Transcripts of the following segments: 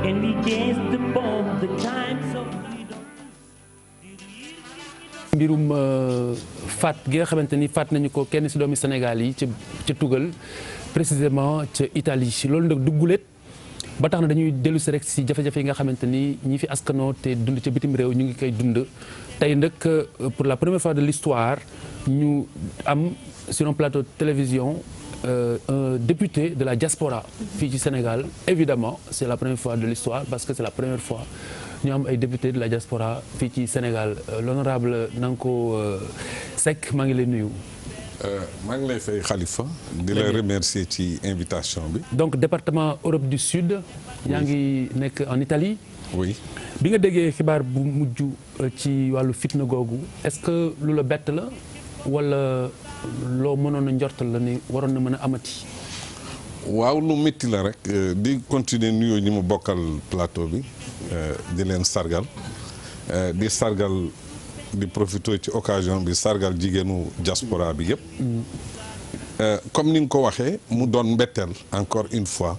and we gazed upon the times of mbirum faat gi nga xamante ni faat nañu ko kenn ci doomi Sénégal yi ca Tugal précisément ca Italie loolu nag dugguleet ba tax na dañuy dellu si rek ci jafe-jafe yi nga xamante ni ñi fi askanoo te dund ca bitim réew ñu ngi koy dund tey nag pour la première fois de l'histoire ñu am sur un plateau de télévision un député de la diaspora fii ci Sénégal. Évidemment c'est la première fois de l'histoire parce que c'est la première fois ñu am ay député de la diaspora fii ci Sénégal l'honorable Nanko Seck maa ngi lay nuyu. maa ngi lay fay Khalifa. di la remercier ci invitation bi. donc département Europe du Sud. yaa ngi nekk en Italie. oui. bi nga déggee xibaar bu mujj ci wàllu fitna googu est-ce que lu la bett la wala loo mënoon a njortal la ni waroon na mën a amati. waaw lu métti la rek di continuer nuyoo ñi ma bokkal plateau bi di leen sargal di sargal di profiter ci occasion bi sargal jigéenu diaspora bi yëpp. comme ni nga ko waxee mu doon mbetteel encore une fois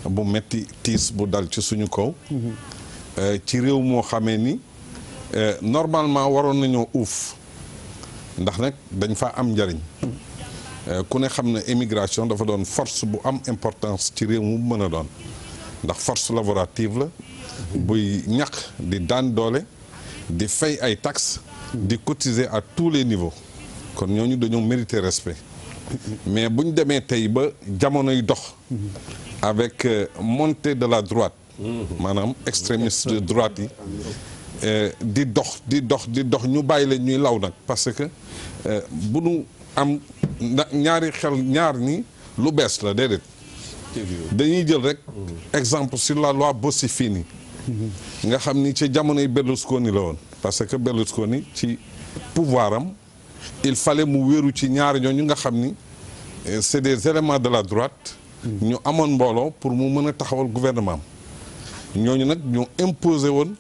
bu metti tiis bu dal ci suñu kaw. ci réew moo xamee ni normalement waroon nañoo uuf ndax nag dañ fa am njariñ. ku ne xam ne émigration dafa doon force bu am importance ci réew mu mën a doon ndax force laborative la buy ñaq di daan doole di fay ay taxes di cotiser à tous les niveaux kon ñooñu dañoo mériter respect mais buñ demee tey ba jamonoy dox avec montée de la droite maanaam extrémiste de droite yi di dox ñu bàyyi leen ñuy law nag parce que bu nu am ñaari xel ñaar ni lu bees la déedéet dañuy jël rek exemple sur la loi Bossi-Fini nga xam ni ci jamonoy Berlusconi la woon parce que Berlusconi ci pouvoir am il fallait mu wéeru ci ñaar ñooñu nga xam ni c'est des éléments de la droite ñu amoon mbooloo pour mu mën a taxawal gouvernement am ñooñu nag ñu imposé woon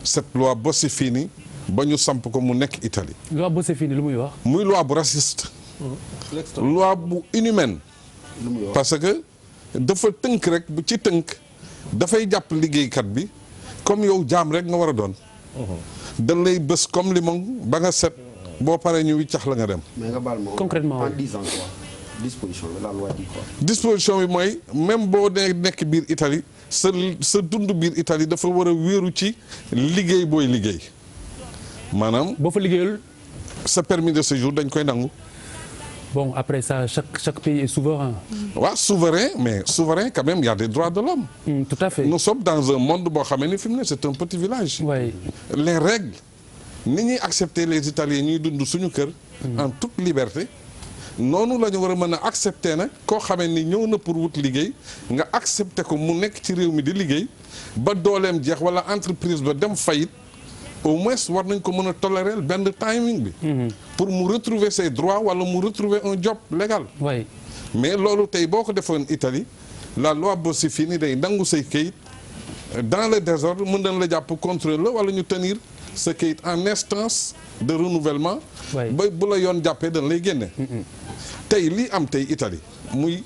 cette loi Bossi-Fini ba ñu samp ko mu nekk Italie. loi Bossi-Fini lu muy wax. muy loi bu raciste. loi bu inhumaine. parce que dafa tënk rek bu ci tënk dafay jàpp liggéeykat bi comme yow jaam rek nga war a doon. dañ lay bës comme limon ba nga set boo paree ñu wiccax la nga dem. mais nga baal ma concrètement en disant quoi disposition la loi dit quoi. disposition bi mooy même boo dee nekk biir Italie sa dund biir Italie dafa war a wéeru ci liggéey booy liggéey maanaam. boo fa liggéeyul. sa permis de séjour dañ koy nangu. bon après ça chaque pays est souverain. waaw souverain mais souverain quand même il y a des droits de l'homme. Tout à fait. nous sommes dans un monde boo xamee ni fi mu ne c'est un petit village. oui. les règles ni ñuy accepter les Italiens ñuy dund suñu kër. en toute liberté. noonu la ñu war a mën a accepter nag koo xamee ni ñëw na pour wut liggéey nga accepter ko mu nekk ci réew mi di liggéey ba dooleem jeex wala entreprise ba dem fayit au moins war nañ ko mën a tolérer benn timing bi. pour mu retrouver ses droits wala mu retrouver un job légal. oui. mais loolu tey boo ko defoon Italie la loi Bossi-Fini day nangu say kayit dans le désordre mën nañ la jàpp contrôle la wala ñu tenir sa kayit en instance de renouvellement. ba bu la yoon jàppee dañ lay génne. tey lii am tey Italie muy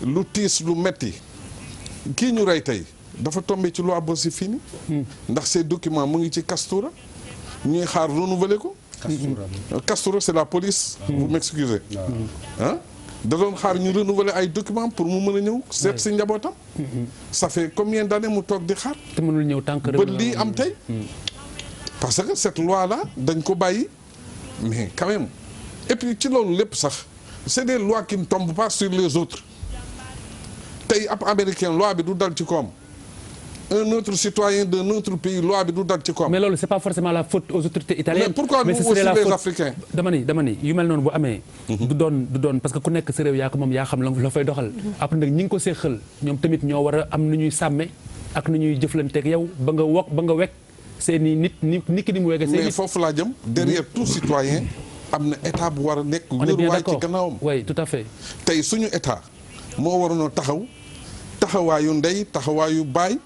lu tiis lu metti kii ñu rey tey dafa tombé ci loi Bossi-Fini. ndax ces documents mu ngi ci Castura ñuy xaar renouveler ko. Castura c'est la police. vous m'excusez. ah da doon xaar ñu renouveler ay documents pour mu mën a ñëw seet si njabootam. ça fait combien d'années mu toog di xaar. te mënul ñëw tant que ba lii am tey. parce que cette loi là dañ ko bàyyi mais quand même et puis ci loolu lépp sax c'est des lois qui ne tombent pas sur les autres tey ab américain loi bi du dal ci koom un autre citoyen d'un autre pays loi bi du dal ci koom. mais loolu c'est pas forcément la faute aux autorités italiennes. mais pourquoi nous ce aussi serait la les faute... Africains. dama ni yu mel noonu bu amee. du doon parce que ku nekk sa réew yaa ko moom yaa xam la fay doxal. après nag ñi ngi ko seexal ñoom tamit ñoo war a am nu ñuy sàmme ak nu ñuy jëflanteeg yow ba nga wekk seen i nit ki ni mu wegee. mais foofu laa jëm derrière tout citoyen am na état bu war a nekk. on est bien wéeruwaay ci d'accord gannaawam. oui tout à fait. tey suñu état moo waroon a taxawaayu ndey taxawaayu baay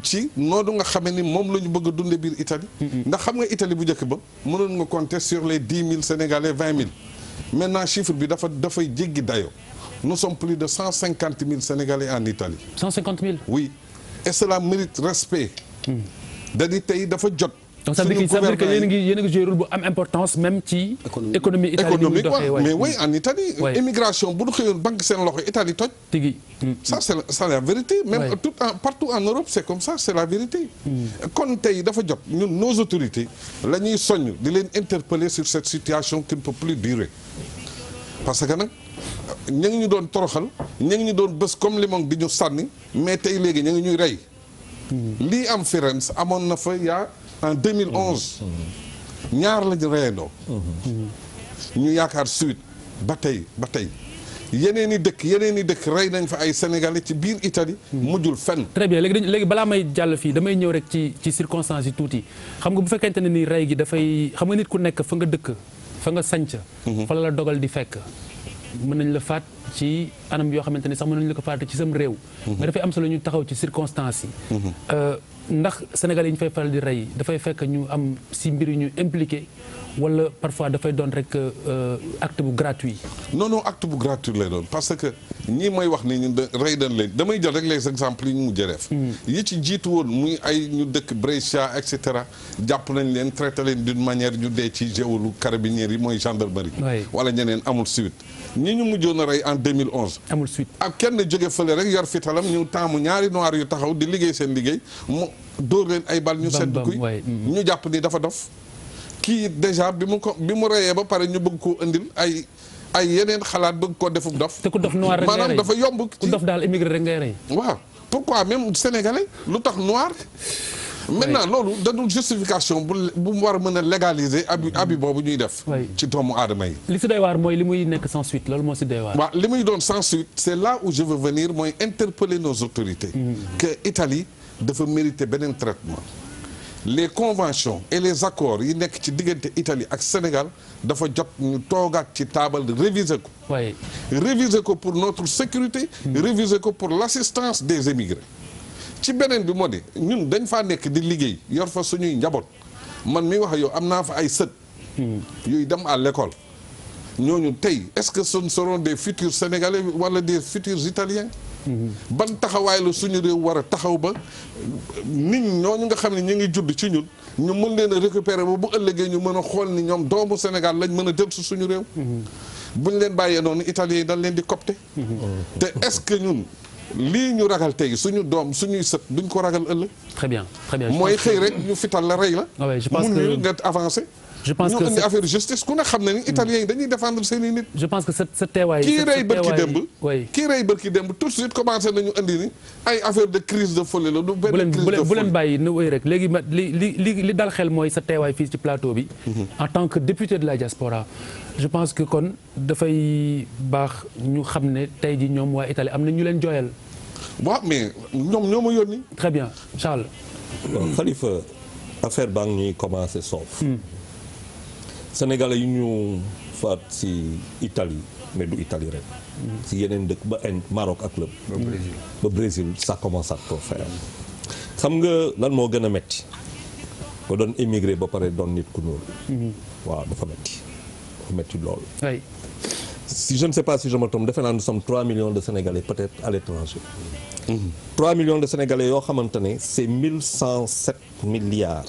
ci noonu nga xamee ni moom la ñu bëgg a dundee biir Italie. ndax xam nga Italie bu njëkk ba mënoon nga compter sur les 10 000 Sénégalais 20 000 maintenant chiffre bi dafay jéggi dayoo nous sommes plus de 150 000 Sénégalais en Italie. 150 000. oui et cela mérite respect. da-di tey dafa jot. donc ça veut dire que yéen a ngi joué rôle bu am importance même ci économie Italie ni muy doxee mais oui en Italie immigration bu ñu xëyoon banque seen loxo Italie toj tigi ça c'est la vérité même partout en Europe c'est comme ça c'est la vérité kon tey dafa jot ñun nos autorités la ñuy soññ di leen interpeller sur cette situation qui ne peut plus durer parce que nag ñu ngi ñu doon toroxal ñu ngi ñu doon bés comme limon di ñu sànni mais tey léegi ñu ngi ñuy rey lii am Firenze amoon na fa yaa en 2011 ñaar lañu reyandoo ñu yaakaar suite ba tey yeneen i dëkk rey nañ fa ay sénégalais ci biir Italie mujjul fenn. très bien léegi balaa may jàll fii damay ñëw rek ci circonstances yi tuuti xam nga bu fekkente ne ni rey gi dafay xam nga nit ku nekk fa nga dëkk fa nga sanc fa la dogal di fekk mën nañ la faat ci anam yoo xamante ne sax mën nañ la ko faat ci sam réew mais dafay am solo ñu taxaw ci circonstances yi ndax Sénégalais yi ñu fay faral di rey dafay fekk ñu am si mbir yu ñu impliqué wala parfois dafay doon rek acte bu gratuit. non acte bu gratuit lay doon parce que ñii mooy wax ni ñun rey dañ leen damay jël rek les exemples yi ñu mujjee def. yi ci jiitu woon muy ay ñu dëkk Brescia et cetera jàpp nañ leen traité leen d'une manière ñu dee ci géolu carabinieri yi mooy gendarmerie. wala ñeneen amul suite. ñi ñu mujjoon a rey en 2011. amul suite ak kenn jóge fële rek yor fitalam ñu taamu ñaari noir yu taxaw di liggéey seen liggéey mu dóor leen ay bal ñu sedd kuy ñu jàpp ni dafa dof kii déjà bi mu reyee ba pare ñu bëgg koo indil ay yeneen xalaat bëgg koo defuk dof te ku dof noir rek maanaam dafa yomb ku dof daal immigré rek ngay rey waaw pourquoi même sénégalais lu tax noir maintenant loolu dadul justification bu mu war a mën a légaliser abi boobu ñuy def ci doomu aadama yi li si doy waar mooy li muy nekk sans suite loolu moo si doy waar waaw li muy doon sans suite c'est là où je veux venir mooy interpeller nos autorités que Italie dafa mériter beneen traitement les conventions et les accords yi nekk ci diggante Italie ak Sénégal dafa jot ñu toogaat ci taabal réviser ko réviser ko pour notre sécurité réviser ko pour l'assistance des émigrés ci beneen bi moo di ñun dañ faa nekk di liggéey yor fa suñuy njaboot man mi wax yow am naa fa ay sët yooyu dem à l'école ñooñu tey est-ce que ce seront des futurs sénégalais wala des futurs italiens ban taxawaay la suñu réew war a taxaw ba nit ñooñu nga xam ne ñu ngi judd ci ñun ñu mën leen a récupérer ba bu ëllëgee ñu mën a xool ni ñoom doomu Sénégal lañ mën a jël si suñu réew buñ leen bàyyee noonu italiens yi dañ leen di copter te est-ce que ñun lii ñu ragal tey suñu doom suñuy sët duñ ko ragal ëllëg. très bien mooy xëy rek ñu fital la rey la. mun ñu nga avancé. je pense que ñu indi affaire justice ku ne xam ne ni italiens yi dañuy défendre seen i nit. je pense que sa teewaay. kii rey bërki démb tout de suite commencé nañu indi ni ay affaire de crise de folie la. du benn crise de folie bu leen bàyyi nu wéy rek léegi li dal xel mooy sa teewaay fii ci plateau bi. en tant que député de la diaspora. je pense que kon dafay baax ñu xam ne tey ji ñoom waa Italie am na ñu leen jooyal. waaw mais ñoom ñoo ma yónni. très bien Charles. bon Khalifa affaire baa ngi ñuy commencé soof. Sénégalais yu ñu faat ci Italie mais du Italie rek. ci yeneen dëkk ba Maroc ak lépp. ba Brésil ça commence à trop faire. xam nga lan moo gën a metti ba doon émigré ba pare doon nit ku ñuul. waaw dafa metti lool. oui. si je ne sais pas si je me trompe defe naa nous sommes 3 millions de Sénégalais peut-être à l'étranger. 3 millions de Sénégalais yoo xamante ne c'est 1107 milliards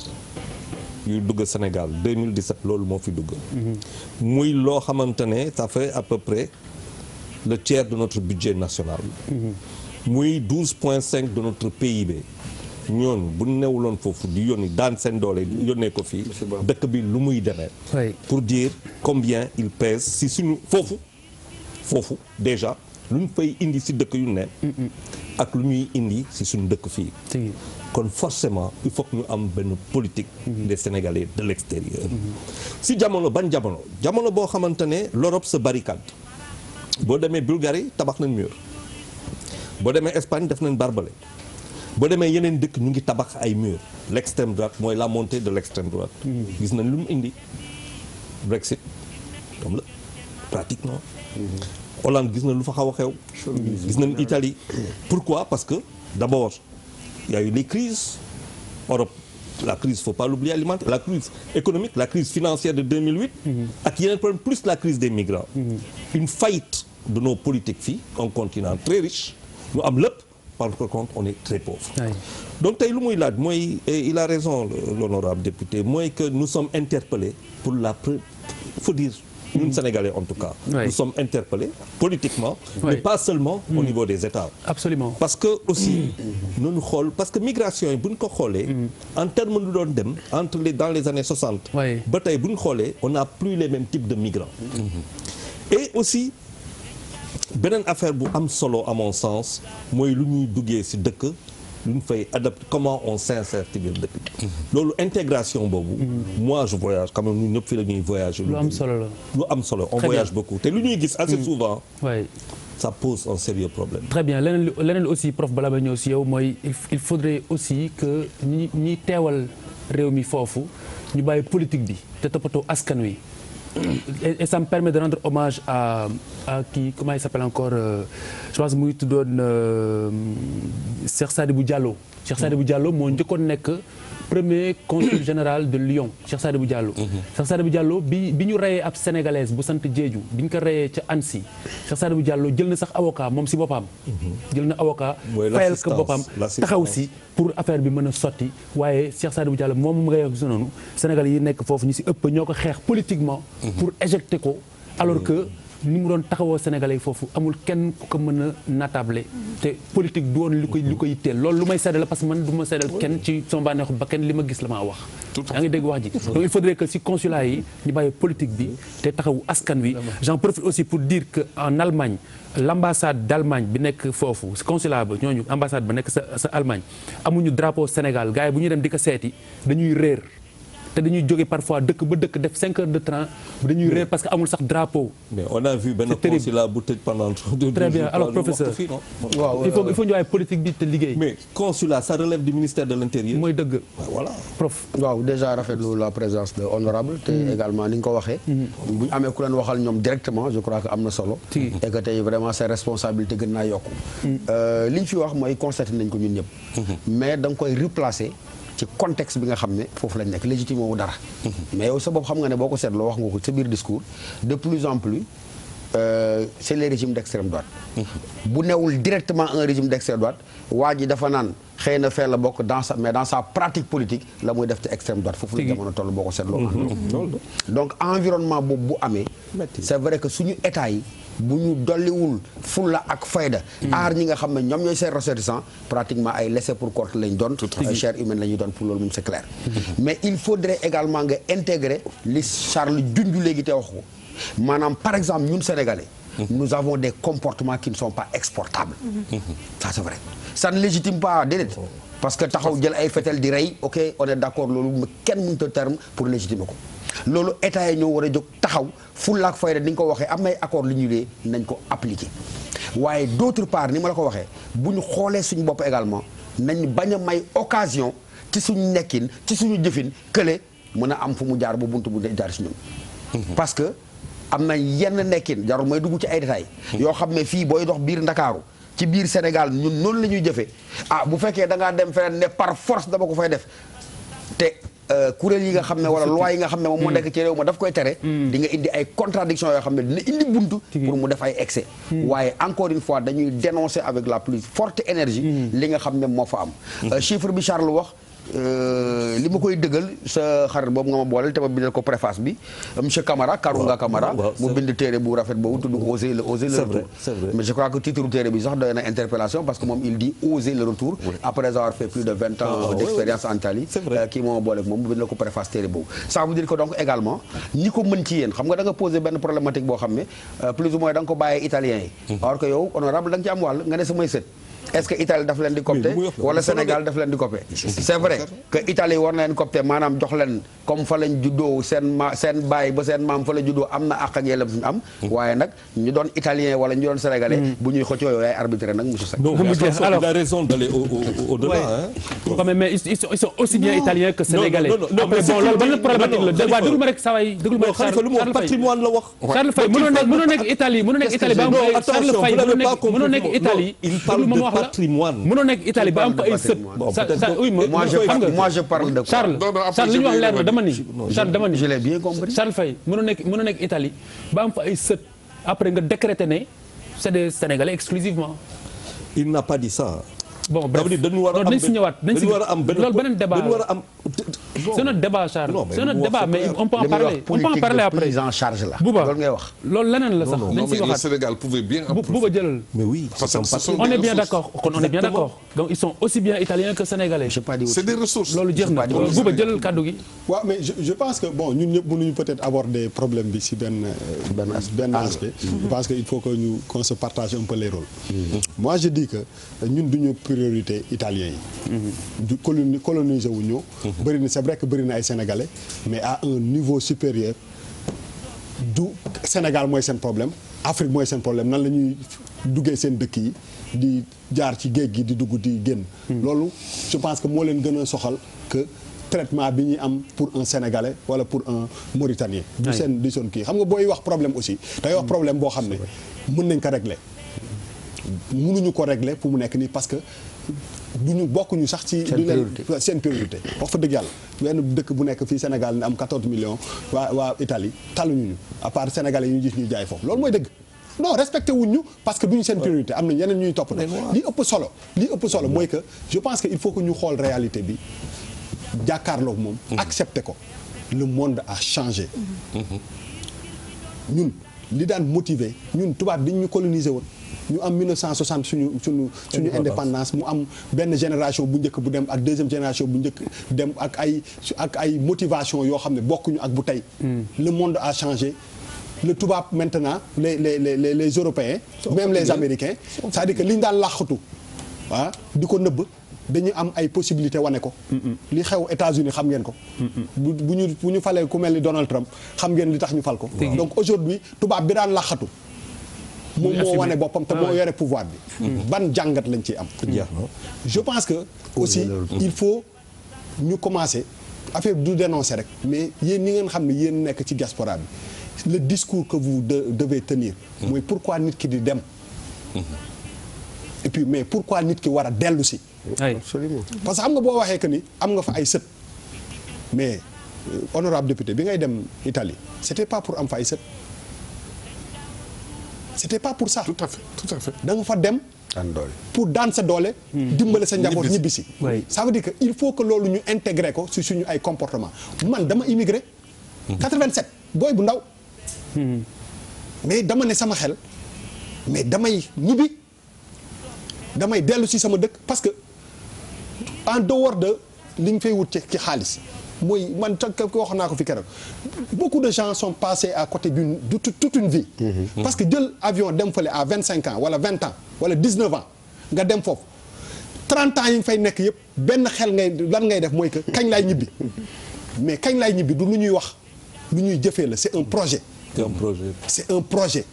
yu dugg Sénégal 2017 loolu moo fi dugg. muy loo xamante ne ça fait à peu près le tiers de notre budget national. muy 12,5 de notre PIB. ñooñu bu newuloon foofu di yónni daan seen doole yónnee ko fii dëkk bi lu muy demee. pour dire combien il pèse si suñu foofu déjà lu ñu fay indi si dëkk yu ne. ak lu ñuy indi si suñu dëkk fii. kon forcément il faut que ñu am benn politique. des Sénégalais de l'extérieur. si ban jamono boo xamante ne l'Europe se barricade. boo demee Bulgarie tabax nañ mur. boo demee Espagne def nañ barbelé. boo demee yeneen dëkk ñu ngi tabax ay murs l'extrême droite mooy la montée de l'extrême droite. gis nañ lu mu indi Brexit comme la pratiquement. Hollande gis na lu fa xaw a xew. gis nañ Italie. pourquoi parce que d'abord il y a eu les crises Europe la crise faut pas l'oublier alimentaire la crise économique la crise financière de 2008. ak yeneen problème plus la crise des migrants. une faillite de nos politiques fii un continent très riche ñu am lépp. par contre on est très pauvre. Oui. Donc tey lu muy laaj mooy il a raison l'honorable député mooy que nous sommes interpellés pour faut dire ñun Sénégalais en tout cas. Oui. Nous sommes interpellés politiquement. Oui. Mais pas seulement au niveau des États. Absolument. Parce que aussi nañu xool parce que migration yi bu ñu ko xoolee. en termes lu doon dem dans les années 60. Oui. ba tey bu ñu xoolee on n'a plus les mêmes types de migrants. Et aussi beneen affaire bu am solo à mon sens mooy lu ñuy duggee ci dëkk lu ñu fay adapter comment on s'insère ci biir dëkk bi. loolu intégration boobu. moi je voyage quand même ñun ñëpp fii la ñuy voyager. lu am solo la. lu am solo on Très voyage bien. beaucoup te lu ñuy gis assez souvent. oui. ça pose un sérieux problème. Très bien leneen aussi prof bala ma ñëw si yow mooy il faudrait aussi que ñi teewal réew mi foofu ñu bàyyi politique bi te toppatoo askan wi. Et ça me permet de rendre hommage à qui comment il s'appelle encore je pense mu ngi tuddoon Cheikh Sadibou Diallo. Cheikh Sadibou Diallo moo njëkkoon nekk premier consul général de Lyon Cheikh Sadibou Diallo. Cheikh Sadibou Diallo bi ñu reyee ab sénégalaise bu sant Diédhiou bi ñu ko reyee ca Annecy Cheikh Sadibou Diallo jël na sax avocat moom si boppam. jël na avocat fayal ko boppam taxaw si pour affaire bi mën a sotti waaye Cheikh Sadibou Diallo moom mu ngay wax noonu Sénégal yi nekk foofu ñu si ëpp ñoo ko xeex politiquement. pour éjecter ko alors que. ni mu doon taxawoo Sénégalais yi foofu amul kenn ku ko mën a natable te politique du woon lu koy yitteel loolu lu may seddal parce que man du ma seddal kenn ci sama bànneexu ba kenn li ma gis la maa wax. yaa ngi dégg wax ji donc il faudrait que si consulat yi ñu bàyyi politique bi te taxawu askan wi. j'en profite aussi pour dire que en Allemagne l'ambassade d'Allemagne bi nekk foofu consulat ba ñooñu ambassade ba nekk sa Allemagne amuñu drapeau Sénégal gars yi bu ñuy dem di ko seeti dañuy réer. te dañuy jóge parfois dëkk ba dëkk def 5 heures de train dañuy réer parce que amul sax drapeau. mais on a vu benn consulat bu tëj pendant. très bien alors professeur waaw il faut ñu waaye politique bi te liggéey. mais consulat ça relève du ministère de l'intérieur. mooy dëgg. voilà prof. waaw déjà rafetlu la présence de honorable te également ni nga ko waxee. bu ñu amee ku leen waxal ñoom directement je crois que am na solo. et que tey vraiment ses responsabilités gën naa yokku. li ñu fi wax mooy constaté nañ ko ñun ñëpp. mais da nga koy replacer. ci contexte bi nga xam ne foofu lañ nekk légitime wu dara. mais yow sa bopp xam nga ne boo ko seetloo wax nga ko sa biir discours de plus en plus c'est les régimes d'extrême droite. bu newul directement un régime d'extrême droite waa ji dafa naan xëy na fee la bokk dans sa pratique politique la muy def te extrême droite foofu la jamono toll boo ko seetloo. donc environnement boobu bu amee. c'est vrai que suñu état yi. bu ñu dolliwul fulla ak fayda aar ñi nga xam ne ñoom ñooy seen ressortissants pratiquement ay laissés pour compte lañ doon chair humaine la ñuy doon pour loolu moom c'est clair mais il faudrait également nga intégrer li Charles junj léegi te wax ko maanaam par exemple ñun Sénégalais nous avons des comportements qui ne sont pas exportables ça c'est vrai ça ne légitime pas déedéet parce que taxaw jël ay fetel di rey ok on est d'accord loolu ma kenn mënut a terme pour légitimer ko loolu état yi ñoo war a jóg taxaw fulla ak fayda ni nga ko waxee am nay accord li ñu lee nañ ko appliquer waaye d'autre part ni ma la ko waxee bu ñu xoolee suñu bopp également nañ bañ a may occasion ci suñu nekkin ci suñu jëfin kële mën a am fu mu jaar ba buntu bu jaar si ñun parce que am na yenn nekkin jarul may dugg ci ay détails yoo xam ne fii booy dox biir Ndakaaru ci biir Sénégal ñun noonu la ñuy jëfee bu fekkee da ngaa dem feneen ne par force dama ko fay def te kuréel yi nga xam ne wala loi yi nga xam ne moom moo nekk ci réew ma daf koy tere di nga indi ay contradiction yoo xam ne dina indi buntu pour mu def ay excès waaye encore une fois dañuy dénoncer avec la plus forte énergie li nga xam ne moo fa am chiffre bi Charles wax li ma koy dëggal sa xarit boobu nga ma booleel te ma bindal ko préface bi monsieur Camara Karunga Camara mu bind téere bu rafet boobu tudd ko oser le retour mais je crois que titre téere bi sax doy na interpellation parce que moom il dit oser le retour après avoir fait plus de 20 ans d'expérience en Italie kii moo ma booleeg moom mu bindal ko préface téere boobu ça veut dire que donc également ñi ko mën ci yéen xam nga da nga posé benn problématique boo xam ne plus ou moins da nga ko bàyyee italiens yi alors que yow honorable da nga ci am wàll nga ne samay sët est-ce que Italie daf leen di copter wala Sénégal daf leen di copter c'est vrai que Italie war na leen copter maanaam jox leen comme fa lañ juddoo seen baay ba seen maam fa la juddoo am na àq ak yelleef suñu am waaye nag ñu doon italien wala ñu doon sénégalais bu ñuy xëccoo yow yaay arbitré nag monsieur Seck. Donc il a raison d'aller au-delà mais ils sont aussi bien italiens que sénégalais. non mais bon loolu benn problématique la waaw déglu ma rek saa waay déglu ma rek Charles patrimoine la wax. Charles Faye mënoo nekk Italie mënoo nekk Italie ba am ay Charles Faye mënoo nekk Italie mënoo nekk Italie ba am ko ay sët. moi je parle de Charles li ñu wax leer na dama ni. Charles dama ni je l'ai bien compris. Charles Faye mënoo nekk Italie ba am fa ay sët après nga décréter ne c'est des Sénégalais exclusivement. Il n'a pas dit ça. bon bref ça veut dire dañu war a am dañ si ñëwaat dañ si war a am loolu beneen débat dañu war a am. c'est notre débat Charles Non, mais c'est notre bu débat wax mais on peut en li muy parler wax on peut en politique parler de après prise en charge la. Bouba loolu ngay wax. loolu leneen la sax non, nañ Non, si mais le waxaat Sénégal pouvait bien en Bouba jëlal mais oui Parce que ce sont on des est bien ressources. d'accord kon on est bien d'accord donc ils sont aussi bien italiens que sénégalais j'ai pas dit C'est des ressources. loolu jeex na Bouba jëlal kàddu gi waaw mais je pense que bon ñun ñëpp mënuñu peut-être aborder problème bi ci benn aspect. Je pense que il faut que ñu qu'on se partage un peu les rôles. Moi je dis que ñun duñu priorité italien yi. du coloniser wu ñu. bëri na c'est vrai que bëri na ay sénégalais mais à un niveau supérieur du Sénégal mooy seen problème Afrique mooy seen problème nan la ñuy duggee seen dëkk yi di jaar ci géej gi di dugg di génn. loolu je pense que moo leen gën a soxal que. traitement bi ñuy am pour un Sénégalais wala pour un Mauritanien. du seen kii xam nga booy wax problème aussi. day wax problème boo xam ne mën nañ ko régler mënuñu ko régler pour mu nekk nii parce que duñu bokkuñu sax ci. seen priorité wax fa dëgg yàlla. benn dëkk bu nekk fii Sénégal ne am 14 millions waa Italie taluñu ñu à part Sénégalais yi ñu gis ñuy jaay foofu loolu mooy dëgg. non respecté wuñ ñu parce que duñu seen priorité am na yeneen ñuy topp nag li ëpp solo mooy que je pense que il faut que ñu xool réalité bi. jàkkaarloog moom accepter ko le monde a changé ñun li daan motiver ñun tubaab bi ñu coloniser woon ñu am 1960 suñu indépendance mu am benn génération bu njëkk bu dem ak deuxième génération bu njëkk dem ak ay motivation yoo xam ne bokkuñu ak bu tey le monde a changé le tubaab maintenant les Européens même les Américains c'est-à-dire que li ñu daan làqatu di ko nëbb dañu am ay possibilités wane ko. li xew États-Unis xam ngeen ko. bu ñu falee ku mel ni Donald Trump xam ngeen li tax ñu fal ko. donc aujourd'hui tubaab bi daan laxatu. moom moo wane boppam te moo yore pouvoir bi. ban jàngat lañ ciy am. je pense que aussi il faut ñu commencer affaire du dénoncer rek mais yéen ñi ngeen xam ne yéen nekk ci diaspora bi le discours que vous devez tenir. mooy pourquoi nit ki di dem. et puis mais pourquoi nit ki war a dellu si. absolument parce que xam nga boo waxee que ni am nga fa ay sët mais honorable député bi ngay dem Italie c'était pas pour am fa ay sët c'était pas pour ça. Tout à fait. da nga fa dem. pour daan sa doole. dimbale sa njaboot ñibbisi. ça veut dire que il faut que loolu ñu intégrer ko ci suñu ay comportement man dama immigré. 87 booy bu ndaw. mais dama ne sama xel mais damay ñibbi damay dellu ci sama dëkk parce que. en dehors de li ñu fay wut ci xaalis mooy man wax naa ko fi keroog beaucoup de gens sont passés à côté de toute une vie. parce que jël avion dem fële à 25 ans wala 20 ans wala 19 ans nga dem foofu 30 ans yi nga fay nekk yëpp benn xel lan ngay def mooy que kañ laay ñibbi mais kañ laay ñibbi du lu ñuy wax lu ñuy jëfee la c'est un projet. c'est un projet.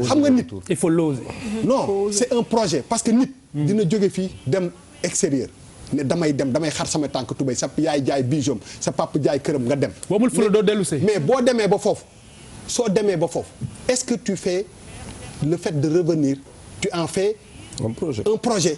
xam nga nit. il faut l'oser. non c'est un projet parce que nit. dina jóge fii dem extérieur. ne damay xar sama tànk tubéy sa yaay jaay bijoum sa papa jaay këram nga dem. boomul fu la doo dellu see. mais boo demee ba foofu soo demee ba foofu est-ce que tu fais le fait de revenir tu en fais. un projet.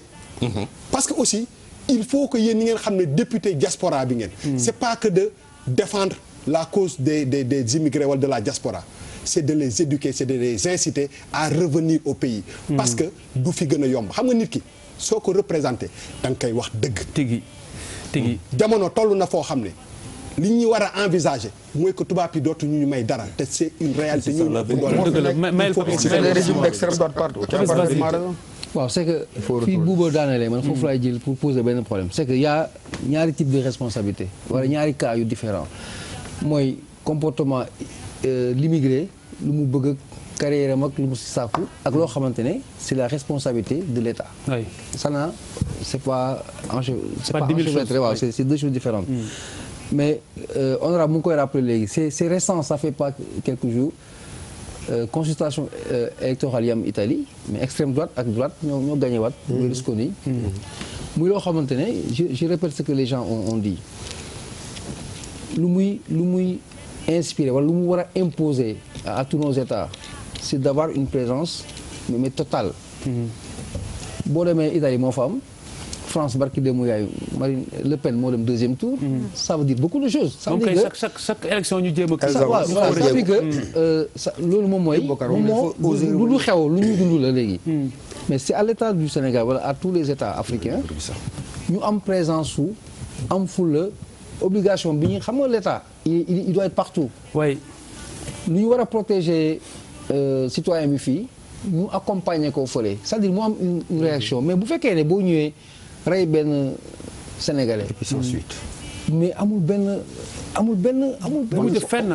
parce que aussi il faut que yéen ñi ngeen xam ne député diaspora bi ngeen. c'est pas que de défendre la cause des immigrés wala de la diaspora. c'est de les éduquer c'est de les inciter à revenir au pays. parce que du fi gën a yomb xam nga nit ki. soo ko représenté da nga koy wax dëgg. tigi jamono toll na foo xam ne li ñuy war a envisager mooy que tubaab yi dootu ñu may dara te c'est une réalité. ñu c'est des régimes d'extrême droite partout. waaw c'est que fii buuba daanelee man foofu laay jël pour poser benn problème c'est que y a ñaari type de responsabilité wala ñaari cas yu différent mooy comportement l'immigré lu mu bëgg carrière am ak lu mu si sàkku ak loo xamante ne c'est la responsabilité de l'État. ça n'a c'est pas enchevêtré waaw c'est deux choses différentes. mais honorable mu ngi koy rappeler léegi c'est récent ça fait pas quelques jours consultation électorale yi am Italie mais extrême droite ak droite ñoo gagné waat. Berlusconi muy loo xamante ne je répète ce que les gens ont dit lu muy inspiré wala lu mu war a imposer à tous nos États c'est d'avoir une présence mais totale. boo demee Italie moo fa am France barki démb yaay Marine Le Pen moo dem deuxième tour. ça veut dire beaucoup de choses. ça veut dire que chaque élection ñu jéem a. ça veut dire que loolu moom mooy. lu xew lu ñu dund la léegi. mais c'est à l'État du Sénégal wala à tous les États africains ñu am présence su am fulla obligation bi ñu xam nga l'État il doit être partout. oui. lu ñu war a protéger citoyen bi fii ñu accompagner ko fële c'est-à-dire mu am une réaction mais bu fekkee ne boo ñëwee rey benn Sénégalais. et puis sans suite. mais amul benn.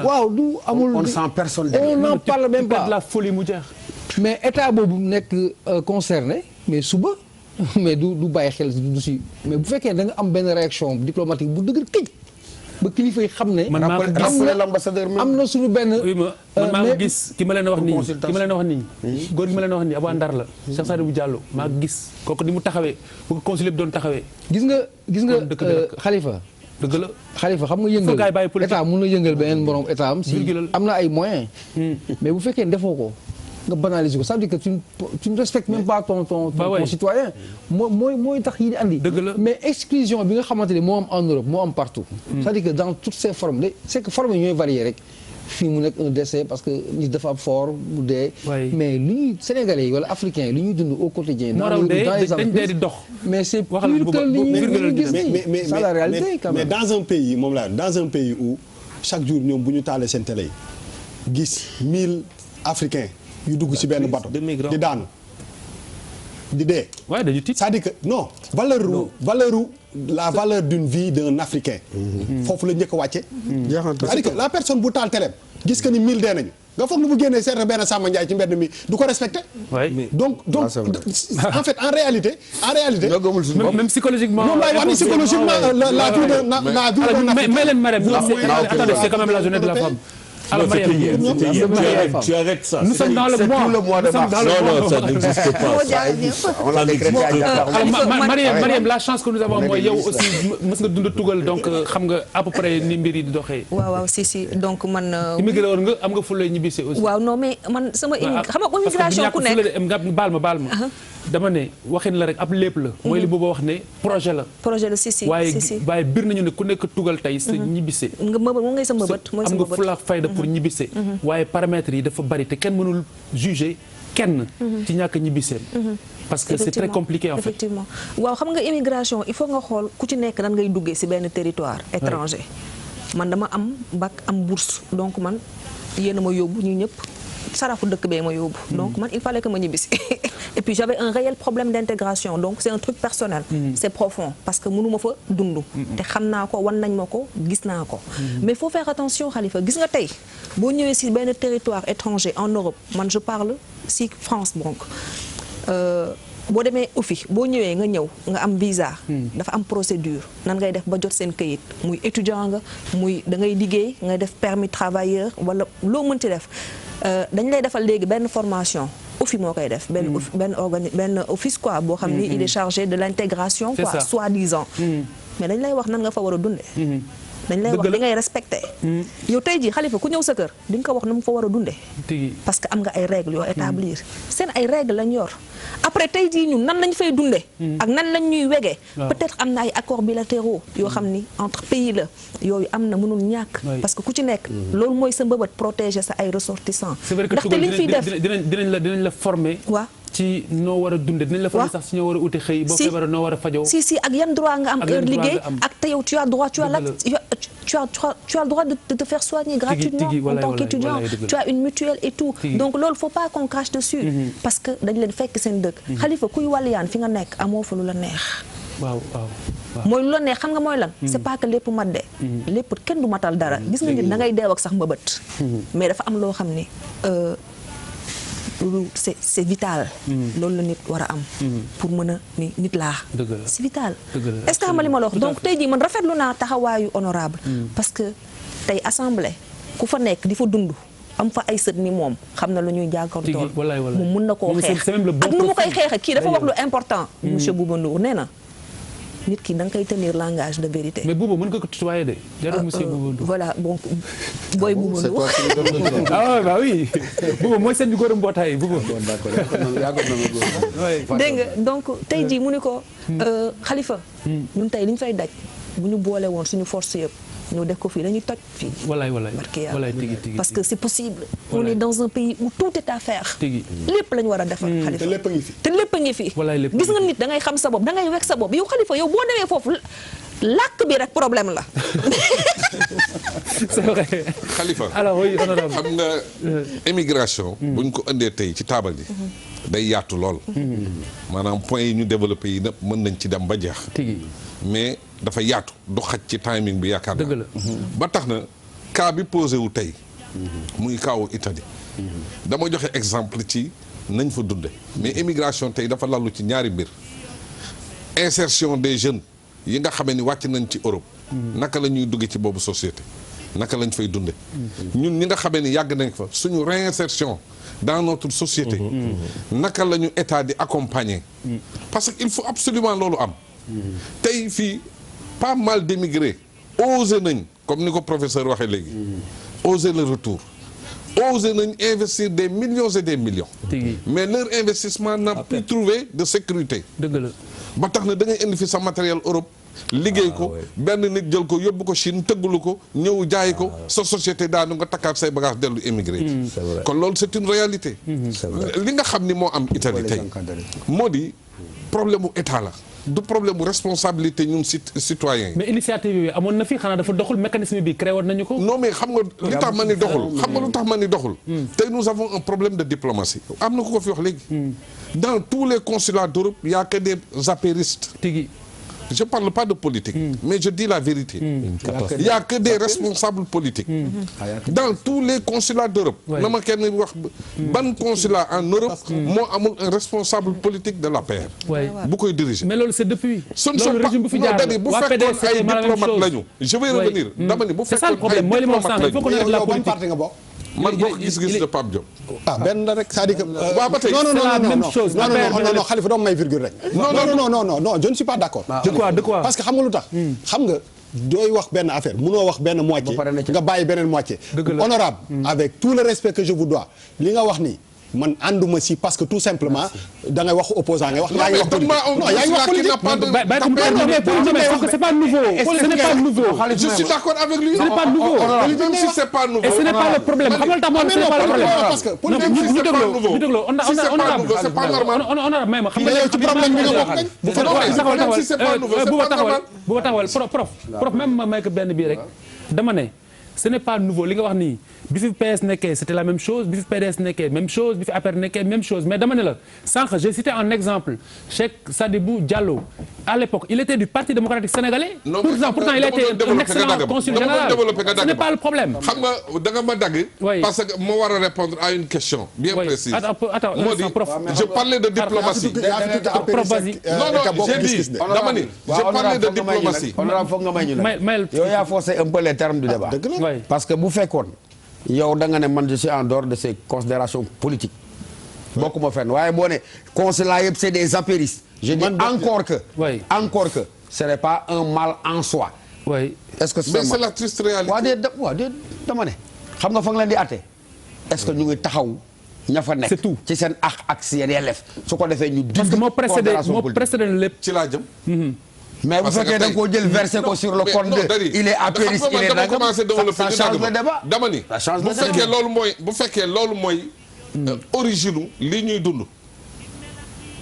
waaw du amul. on sent personne. on n'en parle même pas de la folie mu jeex. mais état boobu nekk concerné mais suba mais du bàyyi xel du si mais bu fekkee da nga am benn réaction diplomatique bu dëgër këj ba kilifa yi xam ne. man maa ko rappeler l'ambassadeur même. am na suñu benn. oui man maa ko gis ki ma leen wax nii góor gi ma leen wax nii Abou Ndar la. Cheikh Sadibou Diallo maa ko gis kooku ni mu taxawee bu ko consul bi doon taxawee. gis nga Khalifa. dëgg la Khalifa xam nga yëngal état mun na yëngal beneen borom état am si am na ay moyens. mais bu fekkee defoo ko nga banaliser ko ça veut dire que tu ne respectes même pas ton citoyen. mooy tax yi di andi. dëgg la mais exclusion bi nga xamante ne moo am en Europe moo am partout. c'est-à-dire que dans toutes ces formes c'est que formes yi ñooy varier rek. fii mu nekk un décès parce que nit dafa am fort mu dee. mais li ñuy Sénégalais yi wala Africains yi li ñuy dund au quotidien. dans les entreprises mais c'est plus que li ñuy gis nii. c'est la réalité quand même. mais dans un pays moom la dans un pays où chaque jour ñoom bu ñu taalee seen télé yi gis 1000 Africains yu dugg ci benn bateau di daanu di dee. waaw dañu tiit c'est-à-dire que non la valeur d'une vie d'un Africain. foofu la njëkk a wàcce. c'est-à-dire que la personne bu taal téléem gis que ni 1000 dee nañu nga foog ne bu génnee seet benn Samba Ndiaye ci mbedd mi du ko respecté. donc en fait en réalité. même psychologiquement. moom laay wax ni psychologiquement la vie d'un Africain. mais leen Marème attendez c'est quand même la journée de la femme. Alors Mariam, tu arrêtes ça. Nous sommes dans le mois de mars. Non, ça n'existe pas. Mariam, la chance que nous avons mooy yow aussi mës nga dund tugal donc xam nga à peu près ni mbir yi di doxee. waaw si donc man. immigré woon nga am nga fu lay ñibbisi aussi. waaw non mais man sama xam nga immigration ku nekk baal ma. dama ne waxin la rek ab lépp la. mooy li booba wax ne projet la. projet la si waaye bir nañu ne ku nekk tugal tey sa ñibbise. nga mëbët moom ngay sa mëbët. am nga fula fayda pour ñibbise. waaye paramètres yi dafa bari te kenn mënul juger kenn. ci ñàkk ñibbiseem. parce que c'est très compliqué en fait. effectivement waaw xam nga immigration il faut nga xool ku ci nekk nan ngay duggee ci benn territoire étranger. man dama am bac am bourse donc man yéen a ma yóbbu ñu ñëpp. sarafu dëkk bee ma yóbbu. donc man il fallait que ma ñibbisi et puis j'avais un réel problème d'intégration donc c'est un truc personnel. c'est profond parce que mënuma fa dund. te xam naa ko wan nañ ma ko gis naa ko. mais faut faire attention Khalifa gis nga tey boo ñëwee ci benn territoire étranger en Europe man je parle ci France donc. boo demee OFI boo ñëwee nga ñëw nga am visa. dafa am procédure nan ngay def ba jot seen këyit muy étudiant nga muy da ngay liggéey ngay def permis travailleur wala loo mënti def. dañ lay defal léegi benn formation OFI moo koy def benn office quoi boo xam ni il est chargé de l'intégration quoi soi-disant mais dañ lay wax nan nga fa war a dunde dañ lay wax li ngay respecté yow tey jii Khalifa ku ñëw sa kër di nga ko wax na mu fa war a dunde parce que am nga ay règles yoo établir seen ay règles lañ yor après tey jii ñun nan lañ fay dunde ak nan lañ ñuy wegee peut-être am na ay accords bilatéraux yoo xam ni entre pays la yooyu am na mënul ñàkk parce que ku ci nekk loolu mooy sa mbëbët protéger sa ay ressortissants ndaxte liñ fiy def dinañ la former waaw ci noo war a dunde dinañ la former sax si ñoo war a uti xëy boo feebaree noo war a fajoo si ak yan droit nga am heure liggéey ak te yow tu as droit tu as le droit de te faire soigner gratuitement en tant qu'étudiant tu as une mutuelle et tout donc loolu faut pas qu'on crache dessus parce que dañ leen fekk seen dëkk Khalifa kuy wàlliyaan fi nga nekk amoo fa lu la neex waaw mooy lu la neex xam nga mooy lan c'est pas que lépp mat de lépp kenn du matal dara gis nga nit da ngay deew ak sax mbëbët mais dafa am loo xam ni c'est vital loolu la nit war a am pour mën a ni nit laa c'est vital est-ce que xam nga li ma la wax donc tey jii man rafetlu naa taxawaayu honorable parce que tey assemblée ku fa nekk di fa dund am fa ay sët ni moom xam na lu ñuy jànkoontool moom mun na koo xeex ak nu mu koy xeexe kii dafa wax lu important monsieur Bouba Ndour nee na nit ki da nga koy tenir langage de vérité. mais Bouba mën nga ko tutoyer de. jarul monsieur Bouba Ndour. voilà bon booy Bouba Ndour. ah bah oui Bouba mooy seen góor mbootaay Bouba. dégg nga donc tey jii mu ni ko Khalifa. ñun tey li ñu fay daj bu ñu boole woon suñu force yëpp ñu def ko fii dañuy toj fii. walaay barke yàlla. walaay tigi parce que c'est possible. on est dans un pays où tout est à faire. lépp la ñu war a defar. Khalifa te lépp a ngi fi. te lépp a ngi fi. walaay lépp gis nga nit da ngay xam sa bopp da ngay wekk sa bopp yow Khalifa yow boo demee foofu làkk bi rek problème la. c'est vrai. Khalifa alors oui honorable. xam nga émigration. buñ ko indee tey ci taabal ji. day yaatu lool. maanaam point yi ñu développé yi nëpp mën nañ ci dem ba jeex. tigi mais dafa yaatu du xaj ci timing bi yaakaar naa. dëgg la. ba tax na cas bi posé wu tey. muy kaawu Italie. dama joxe exemple ci nañ fa dunde mais émigration tey dafa lallu ci ñaari mbir. insertion des jeunes yi nga xamee ni wàcc nañ ci Europe. naka la ñuy dugge ci boobu société. naka lañ fay dunde ñun ñi nga xamee ni yàgg nañ fa suñu réinsertion dans notre société. naka la ñu état di accompagner. parce que il faut absolument loolu am. tey fii pas mal d'émigrés osé nañ comme ni ko professeur waxee léegi. osé le retour. osé nañ investir des millions et des millions. mais leur investissement n'a plus trouvé de sécurité. dëgg la. ba tax na da ngay indi fi sa matériel Europe. liggéey ko benn nit jël ko yóbbu ko Chine tëggulu ko ñëw jaay ko sa société daanu nga takkaat say bagage dellu émigré kon loolu c'est une réalité. li nga xam ni moo am Italie tey moo di problème mu état la du problème mu responsabilité ñun citoyens yi. mais initiative bi amoon na fi xanaa dafa doxul mécanisme bi créé woon nañu ko. non mais xam nga li tax ma ni doxul xam nga lu tax ma ni doxul. tey nous avons un problème de diplomatie. am na ku ko fi wax léegi. dans tous les consulats d'Europe il y a que des apéristes. tigi. Je ne parle pas de politique, mais je dis la vérité. Il n'y a que des responsables politiques. Dans tous les consulats d'Europe, na ma kenn wax ban consulat en Europe moo amul un responsable politique de l'APR. bu koy diriger. mais loolu c'est depuis. ce ne sont pas non dani bu fekkoon ay diplomates lañu. je vais revenir dama ni bu fekkoon ay diplomates lañu. man boo gis-gis de Pape Diop. benn la rek c'est-à-dire que. waaw ba tey c'est la même chose. non Khalifa doo may virgule rek. non je ne suis pas d'accord. de quoi parce que xam nga lu tax. xam nga dooy wax benn affaire munoo wax benn moitié. nga bàyyi beneen moitié. honorable avec tout le respect que je vous dois li nga wax nii. man ànduma si parce que tout simplement da ngay wax opposant ngay wax. yaa ngi wax politique non yaa ngi wax politique. c'est pas nouveau. ce n'est pas nouveau. je suis d'accord avec lui. ce n'est pas nouveau. même si c'est pas nouveau. et ce n'est pas le problème xam nga lu tax moom ce n'est pas le problème. parce que ñu dégloo c'est pas normal. on même xam nga ci problème bi nga bokk même si c'est pas nouveau c'est pas normal. bu taxawal prof même ma may ko benn bii rek dama ne ce n'est pas nouveau li nga wax nii bi fi PS nekkee c'était la même chose bi fi PDS nekkee même chose bi fi APR nekkee même chose mais dama ne la sànq j'ai cité un exemple Cheikh Sadibou Diallo à l'époque il était du Parti démocratique sénégalais. pourtant il a été un excellent consul général. Ce n'est pas le problème. xam nga da nga ma dagg. parce que moo war a répondre à une question bien précise. attends prof. je parlais de diplomatie. prof vas-y. non j'ai dit dama ni je parlais de diplomatie. honorable foog nga may ñu ne yow yaa forcé un peu les termes du débat. parce que bu fekkoon yow da nga ne man je suis en dehors de ces considérations politiques. bokkuma fenn waaye boo ne consulat yëpp c'est des apéristes. je dis encore que ce n'est pas un mal en soi. est-ce que mais c'est la triste réalité. waaw de dama ne xam nga fa nga leen di atte est-ce que ñu ngi taxaw ña fa nekk. c'est tout ci seen ak seen yelleef su ko defee ñu. parce que moo précédé lépp ci laa jëm. mais bu fekkee da nga koo jël versé ko sur le compte de il est apériste il est nagam ça change le débat. dama ni bu fekkee loolu mooy origine li ñuy dund.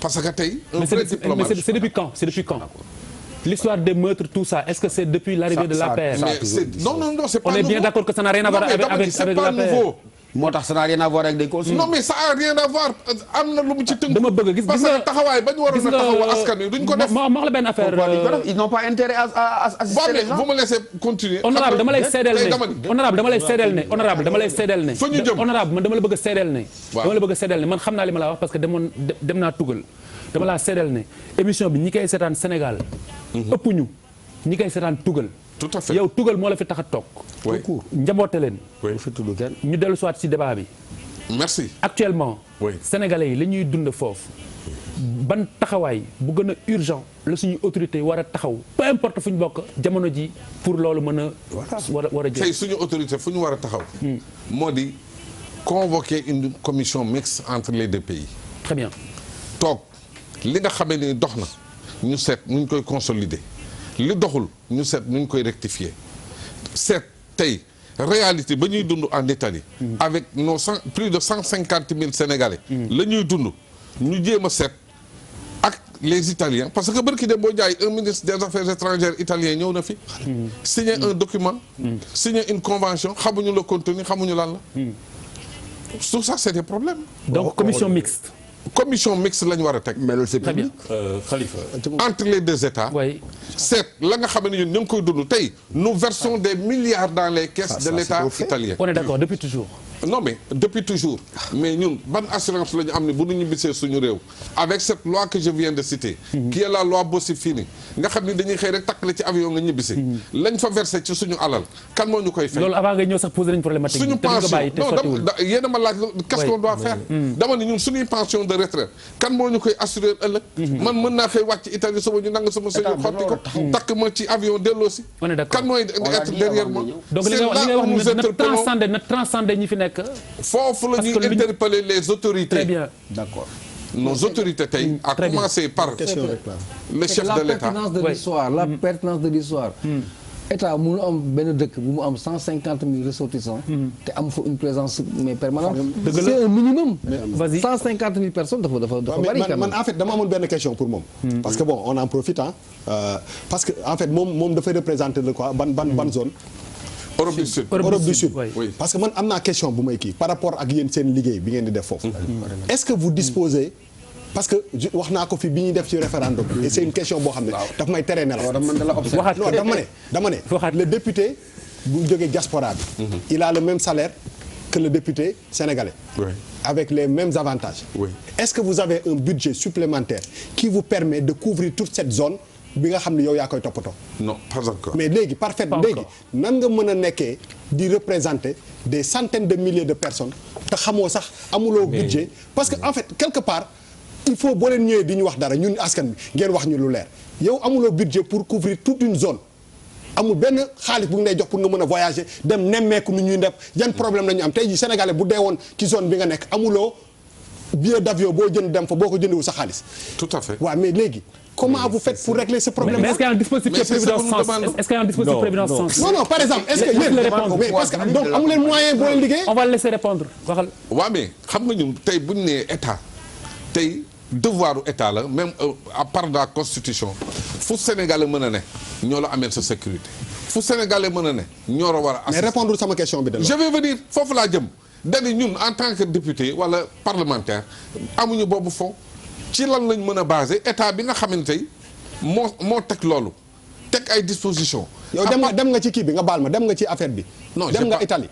parce que tey. un vrai diplomate mais c'est depuis quand l'histoire des meurtres tout ça est-ce que c'est depuis l'arrivée de l'APR? non c'est pas on est bien d'accord que ça n'a rien à voir avec l'APR. moo tax ça n'a rien à voir avec des consul. non mais ça a rien à voir am na lu mu ci tënk. dama bëgg gis parce que taxawaay ba ñu waroon a taxaw askan wi duñ ko def. ma wax la benn affaire. ils n'ont pas intérêt à assister les gens. vous me laissez continuer. honorable dama lay seedeel ne honorable dama lay seedeel ne. fa ñu jëm honorable man dama la bëgg a seedeel ne. dama la bëgg a seedeel ne man xam naa li ma la wax parce que dem naa tugal dama laa seedeel ne émission bi ñi koy seetaan Sénégal. ëpp ñu ñi koy seetaan tugal. tout à fait yow tugal moo la fi tax a toog. njaboote leen. ñu dellu soit ci débat bi. merci. actuellement. sénégalais yi la ñuy dund foofu. ban taxawaay bu gën a urgent la suñu autorité war a taxaw peu importe fu ñu bokk jamono ji pour loolu mën a. war a jël tey suñu autorité fu ñu war a taxaw. moo di convoquer une commission mixte entre les deux pays. très bien. toog li nga xamee ni dox na ñu seet nu ñu koy consolider. li doxul ñu seet nu ñu koy rectifier seet tey réalité ba ñuy dund en Italie avec nos plus de 150 000 Sénégalais la ñuy dund ñu jéem a seet ak les Italiens parce que bërki dem boo jaay un ministre des affaires étrangères italien ñëw na fi signer un document signer une convention xamuñu le contenu xamuñu lan la tout ça c'est des problèmes donc commission mixte la ñu war a teg mais loolu c'est public. Khalifa. entre les deux États oui. seet la nga xam ne ñun ñu ngi koy dund tey nous versons des milliards dans les caisses de l'État italien on est d'accord depuis toujours. non mais depuis toujours mais ñun ban assurance la ñu am ne bu ñu ñibbisee suñu réew avec cette loi que je viens de citer qui est la loi Bossi-Fini nga xam ni dañuy xëy rek takk la ci avion nga ñibbisi lañ fa versé ci suñu alal kan moo ñu koy fay loolu avant nga ñëw sax posé nañu problématique suñu bi te duñ ko pension bàyyi te non sottiwul. yéen a ma laaj qu'est-ce qu'on doit faire dama ne ñun suñuy pension de retraite kan moo ñu koy assurer ëllëg man mën naa xëy wàcc Italie suba ñu nanga sama sëñu xotti ko takk ma ci avion delloo si on est d'accord kan mooy être derrière moi donc li nga wax na transcender ñi fi nekk. foofu la ñuy interpeller les autorités. Très bien. D'accord. Nos autorités tey à commencer par le chef de l'État. La pertinence de l'histoire. État mënu am benn dëkk bu mu am 150 000 ressortissants. te am fa une présence mais permanente. c'est un minimum. Vas-y 150 000 personnes dafa bari quand même. man en fait dama amoon benn question pour moom. parce que bon on en profite parce que en fait moom dafay représenter le quoi ban zone. Europe du Sud. Europe du Sud. Oui. Parce que man am naa question bu may kii par rapport ak yéen seen liggéey bi ngeen di def foofu. est-ce que vous disposez parce que wax naa ko fi bi ñuy def ci référendum et c'est une question boo xam ne daf may tere nelaw. non dama ne le député bu jógee diaspora bi il a le même salaire que le député sénégalais. Oui. Avec les mêmes avantages. Oui. Est-ce que vous avez un budget supplémentaire qui vous permet de couvrir toute cette zone bi nga xam ne yow yaa koy toppatoo. Non, pas encore. mais léegi parfaitement léegi nan nga mën a nekkee di représenter des centaines de milliers de personnes te xamoo sax amuloo budget parce que en fait quelque part il faut boo leen ñëwee di ñu wax dara ñun askan bi ngeen wax ñu lu leer yow amuloo budget pour couvrir toute une zone amul benn xaalis bu ngi lay jox pour nga mën a voyager dem nemmeeku nu ñuy def yan problème la ñu am tey jii sénégalais bu dee woon ci zone bi nga nekk amuloo billet d'avion boo jënd dem fa boo ko jëndewul sa xaalis. Tout à fait. waaw mais léegi comment vous faites pour régler ce problème là. mais est-ce qu'il y a un dispositif prévidence non par exemple est-ce que yéen mais parce que donc amu leen moyen boo leen liggéey. on va le laisser répondre waxal. waaw mais xam nga ñun tey bu ñu nee état tey devoiru état la même à part de la constitution fu Sénégalais mën a ne ñoo la amee sa sécurité fu Sénégalais mën a ne ñoo la war a. mais répondre sama question bi de je vais venir foofu laa jëm dañu ñun en tant que député wala parlementaire amuñu boobu fond ci lan lañ mën a basé état bi nga xamante ni moo teg loolu teg ay dispositions. yow dem nga ci kii bi nga baal ma dem nga ci affaire bi. non dem nga Italie.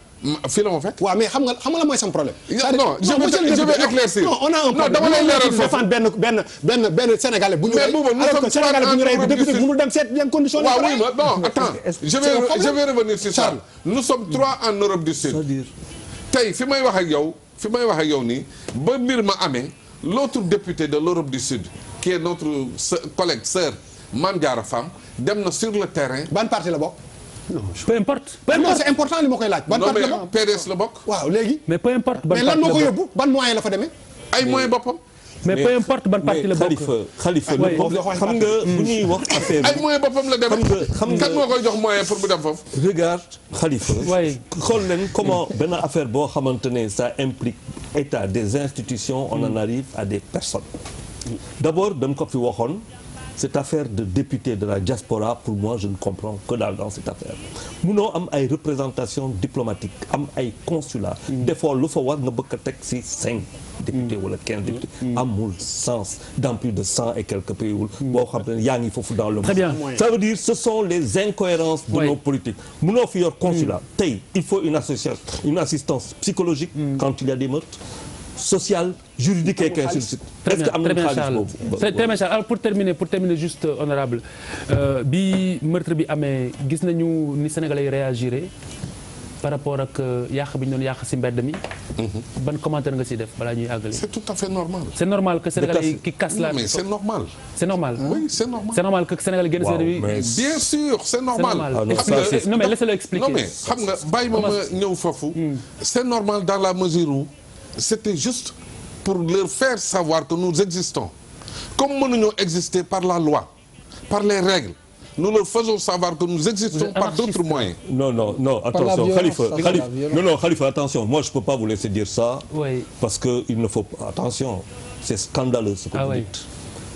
fii la ma fekk. waaw mais xam nga la mooy sama problème. non je vais éclaircir. non on a un problème dama lay leeral foofu défendre benn sénégalais bu ñu rey. alors que sénégalais bu ñu rey bi député mënul dem seet yan conditions. waaw oui ma non attends je vais revenir sur ça. nous sommes 3 en Europe du Sud. tey fi may wax ak yow nii ba mbir ma amee l'autre député de l'Europe du Sud qui est notre collègue sœur Mame Diarra Fam dem na sur le terrain. ban parti la bokk. peu importe. non c'est important li ma koy laaj. ban parti la bokk PDS la bokk. waaw léegi. mais peu importe ban mais lan moo ko yóbbu ban moyen la fa demee. ay moyens boppam. mais peu importe ban parti la bokk. Xalifa xam nga bu ñuy wax affaire ay moyens boppam la demee. xam nga kan moo koy jox moyen pour mu dem foofu. regarde Khalifa. oui xool leen comment benn affaire boo xamante ne ça implique état des institutions on en arrive à des personnes. D'abord dañ ko fi waxoon cette affaire de député de la diaspora pour moi je ne comprends que daal dans cette affaire munoo am ay représentation diplomatique am ay consulat des fois lu fa war nga bëgg a teg ci 5 députés wala 15 députés amul sens dans plus de 100 et quelques pays wul boo xam ne yaa ngi foofu dans le monde. Très bien. Ça veut dire ce sont les incohérences de nos politiques munoo fi yor consulat tey il faut une assistance psychologique quand il y a des meurtres social juridique et ainsi de suite. Est-ce que am nañu xaalis boobu. très bien alors pour terminer juste honorable bi meurtre bi amee gis nañu ni Sénégalais yi réagiré par rapport ak yàq bi ñu doon yàq ci mbedd mi. ban commentaire nga ci def balaa ñuy àggale. C'est tout à fait normal. C'est normal que Sénégalais yi qui cassent la. mais c'est normal. C'est normal. Oui, c'est normal. C'est normal que Sénégalais génn seen bi. Bien sûr, c'est normal. Non mais laissez-le expliquer. Non mais xam nga bàyyi ma ñëw foofu. C'est normal dans la mesure où c'était juste pour leur faire savoir que nous existons. Comme mënuñoo exister par la loi, par les règles, nous leur faisons savoir que nous existons par d'autres moyens. Non, attention, Khalifa, attention, moi je peux pas vous laisser dire ça, parce que il ne faut pas, attention, c'est scandaleux ce que vous dites.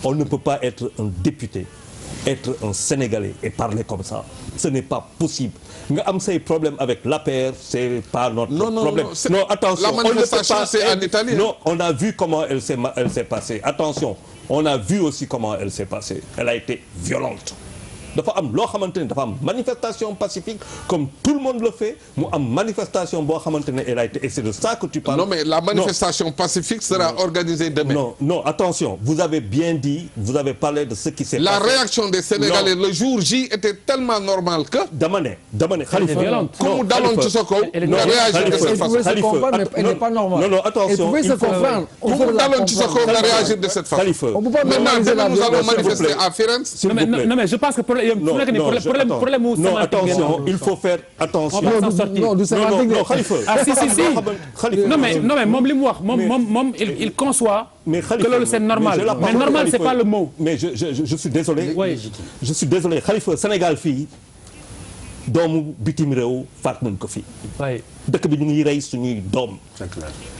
On ne peut pas être un député, être un Sénégalais et parler comme ça. Ce n'est pas possible. Nga am say problème avec l'APR, c'est pas notre problème. Non, attention. La manifestation, c'est en Italie. Non, on a vu comment elle s'est passée. Attention, on a vu aussi comment elle s'est passée. Elle a été violente. dafa am loo xamante ne dafa am manifestation pacifique comme tout le monde le fait mu am manifestation boo xamante ne elle a été et c'est de ça que tu parles. Non mais la manifestation pacifique sera organisée demain. Non, attention, vous avez bien dit, vous avez parlé de ce qui s'est passé. La réaction des Sénégalais le jour J était tellement normale que. dama ne Khalifa. Comme mu daloon ci sa kaw. nga réagir de cette façon. Elle pouvait se comprendre, mais elle n'est pas normale. Non, attention. Elle pouvait se comprendre. Comme mu daloon ci sa kaw nga réagir de cette façon. Khalifa. On peut pas Maintenant nous allons manifester à Firenze. Non mais je pense que problème non, attention, il faut faire attention. Non, Khalifa. Ah si. Non mais moom li mu wax moom il conçoit que loolu c'est normal. Mais normal c'est pas le mot. Mais je suis désolé. Oui. Je suis désolé Khalifa Sénégal fii doomu bitim réew faat nañ ko fii. Oui. dëkk bi ñu ngi rey suñuy doom.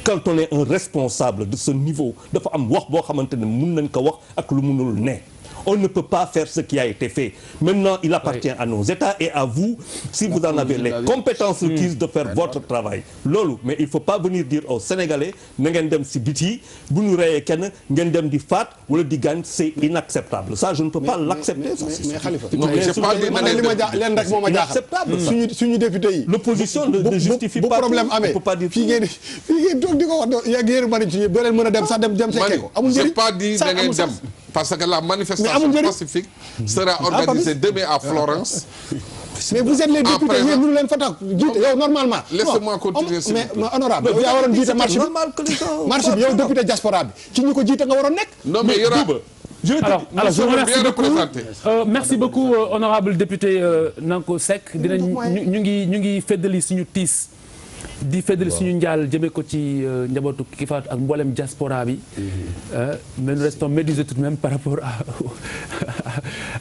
Quand on est un responsable de ce niveau dafa am wax boo xamante ne mën nañ ko wax ak lu mënul ne. On ne peut pas faire ce qui a été fait. Maintenant, il appartient à nos États et à vous, si vous en avez les compétences requises de faire votre travail. Loolu, mais il faut pas venir dire aux Sénégalais na ngeen dem si biti bu ñu reyee kenn ngeen dem di faat wala di gaañ, c'est inacceptable. Ça, je ne peux pas l'accepter. Mais Khalifa. li ma leen rek moo ma jaaxal. suñu député yi. L'opposition ne justifie pas. bu problème amee fii ngeen toog di ko wax yéen mari ci doo leen mën a dem sax dem fekkee ko. amul njëriñ j'ai pas dit da ngeen dem. Parce que la manifestation pacifique sera organisée demain à Florence. Mais vous êtes les députés yéen mënu leen fa tax jiite yow normalement. Laissez-moi continuer mais honorable yow yaa waroon jiite marche bi yow député diaspora bi ci ñu ko jiite nga waroon nekk. Non mais alors je vous remercie beaucoup. Merci beaucoup honorable député Nanko Seck ñu ngi feddali suñu tiis. di feddali suñu njaal jëmee ko ci njabootu ki faatu ak mboolem diaspora bi mais nous restons médusés tout de même par rapport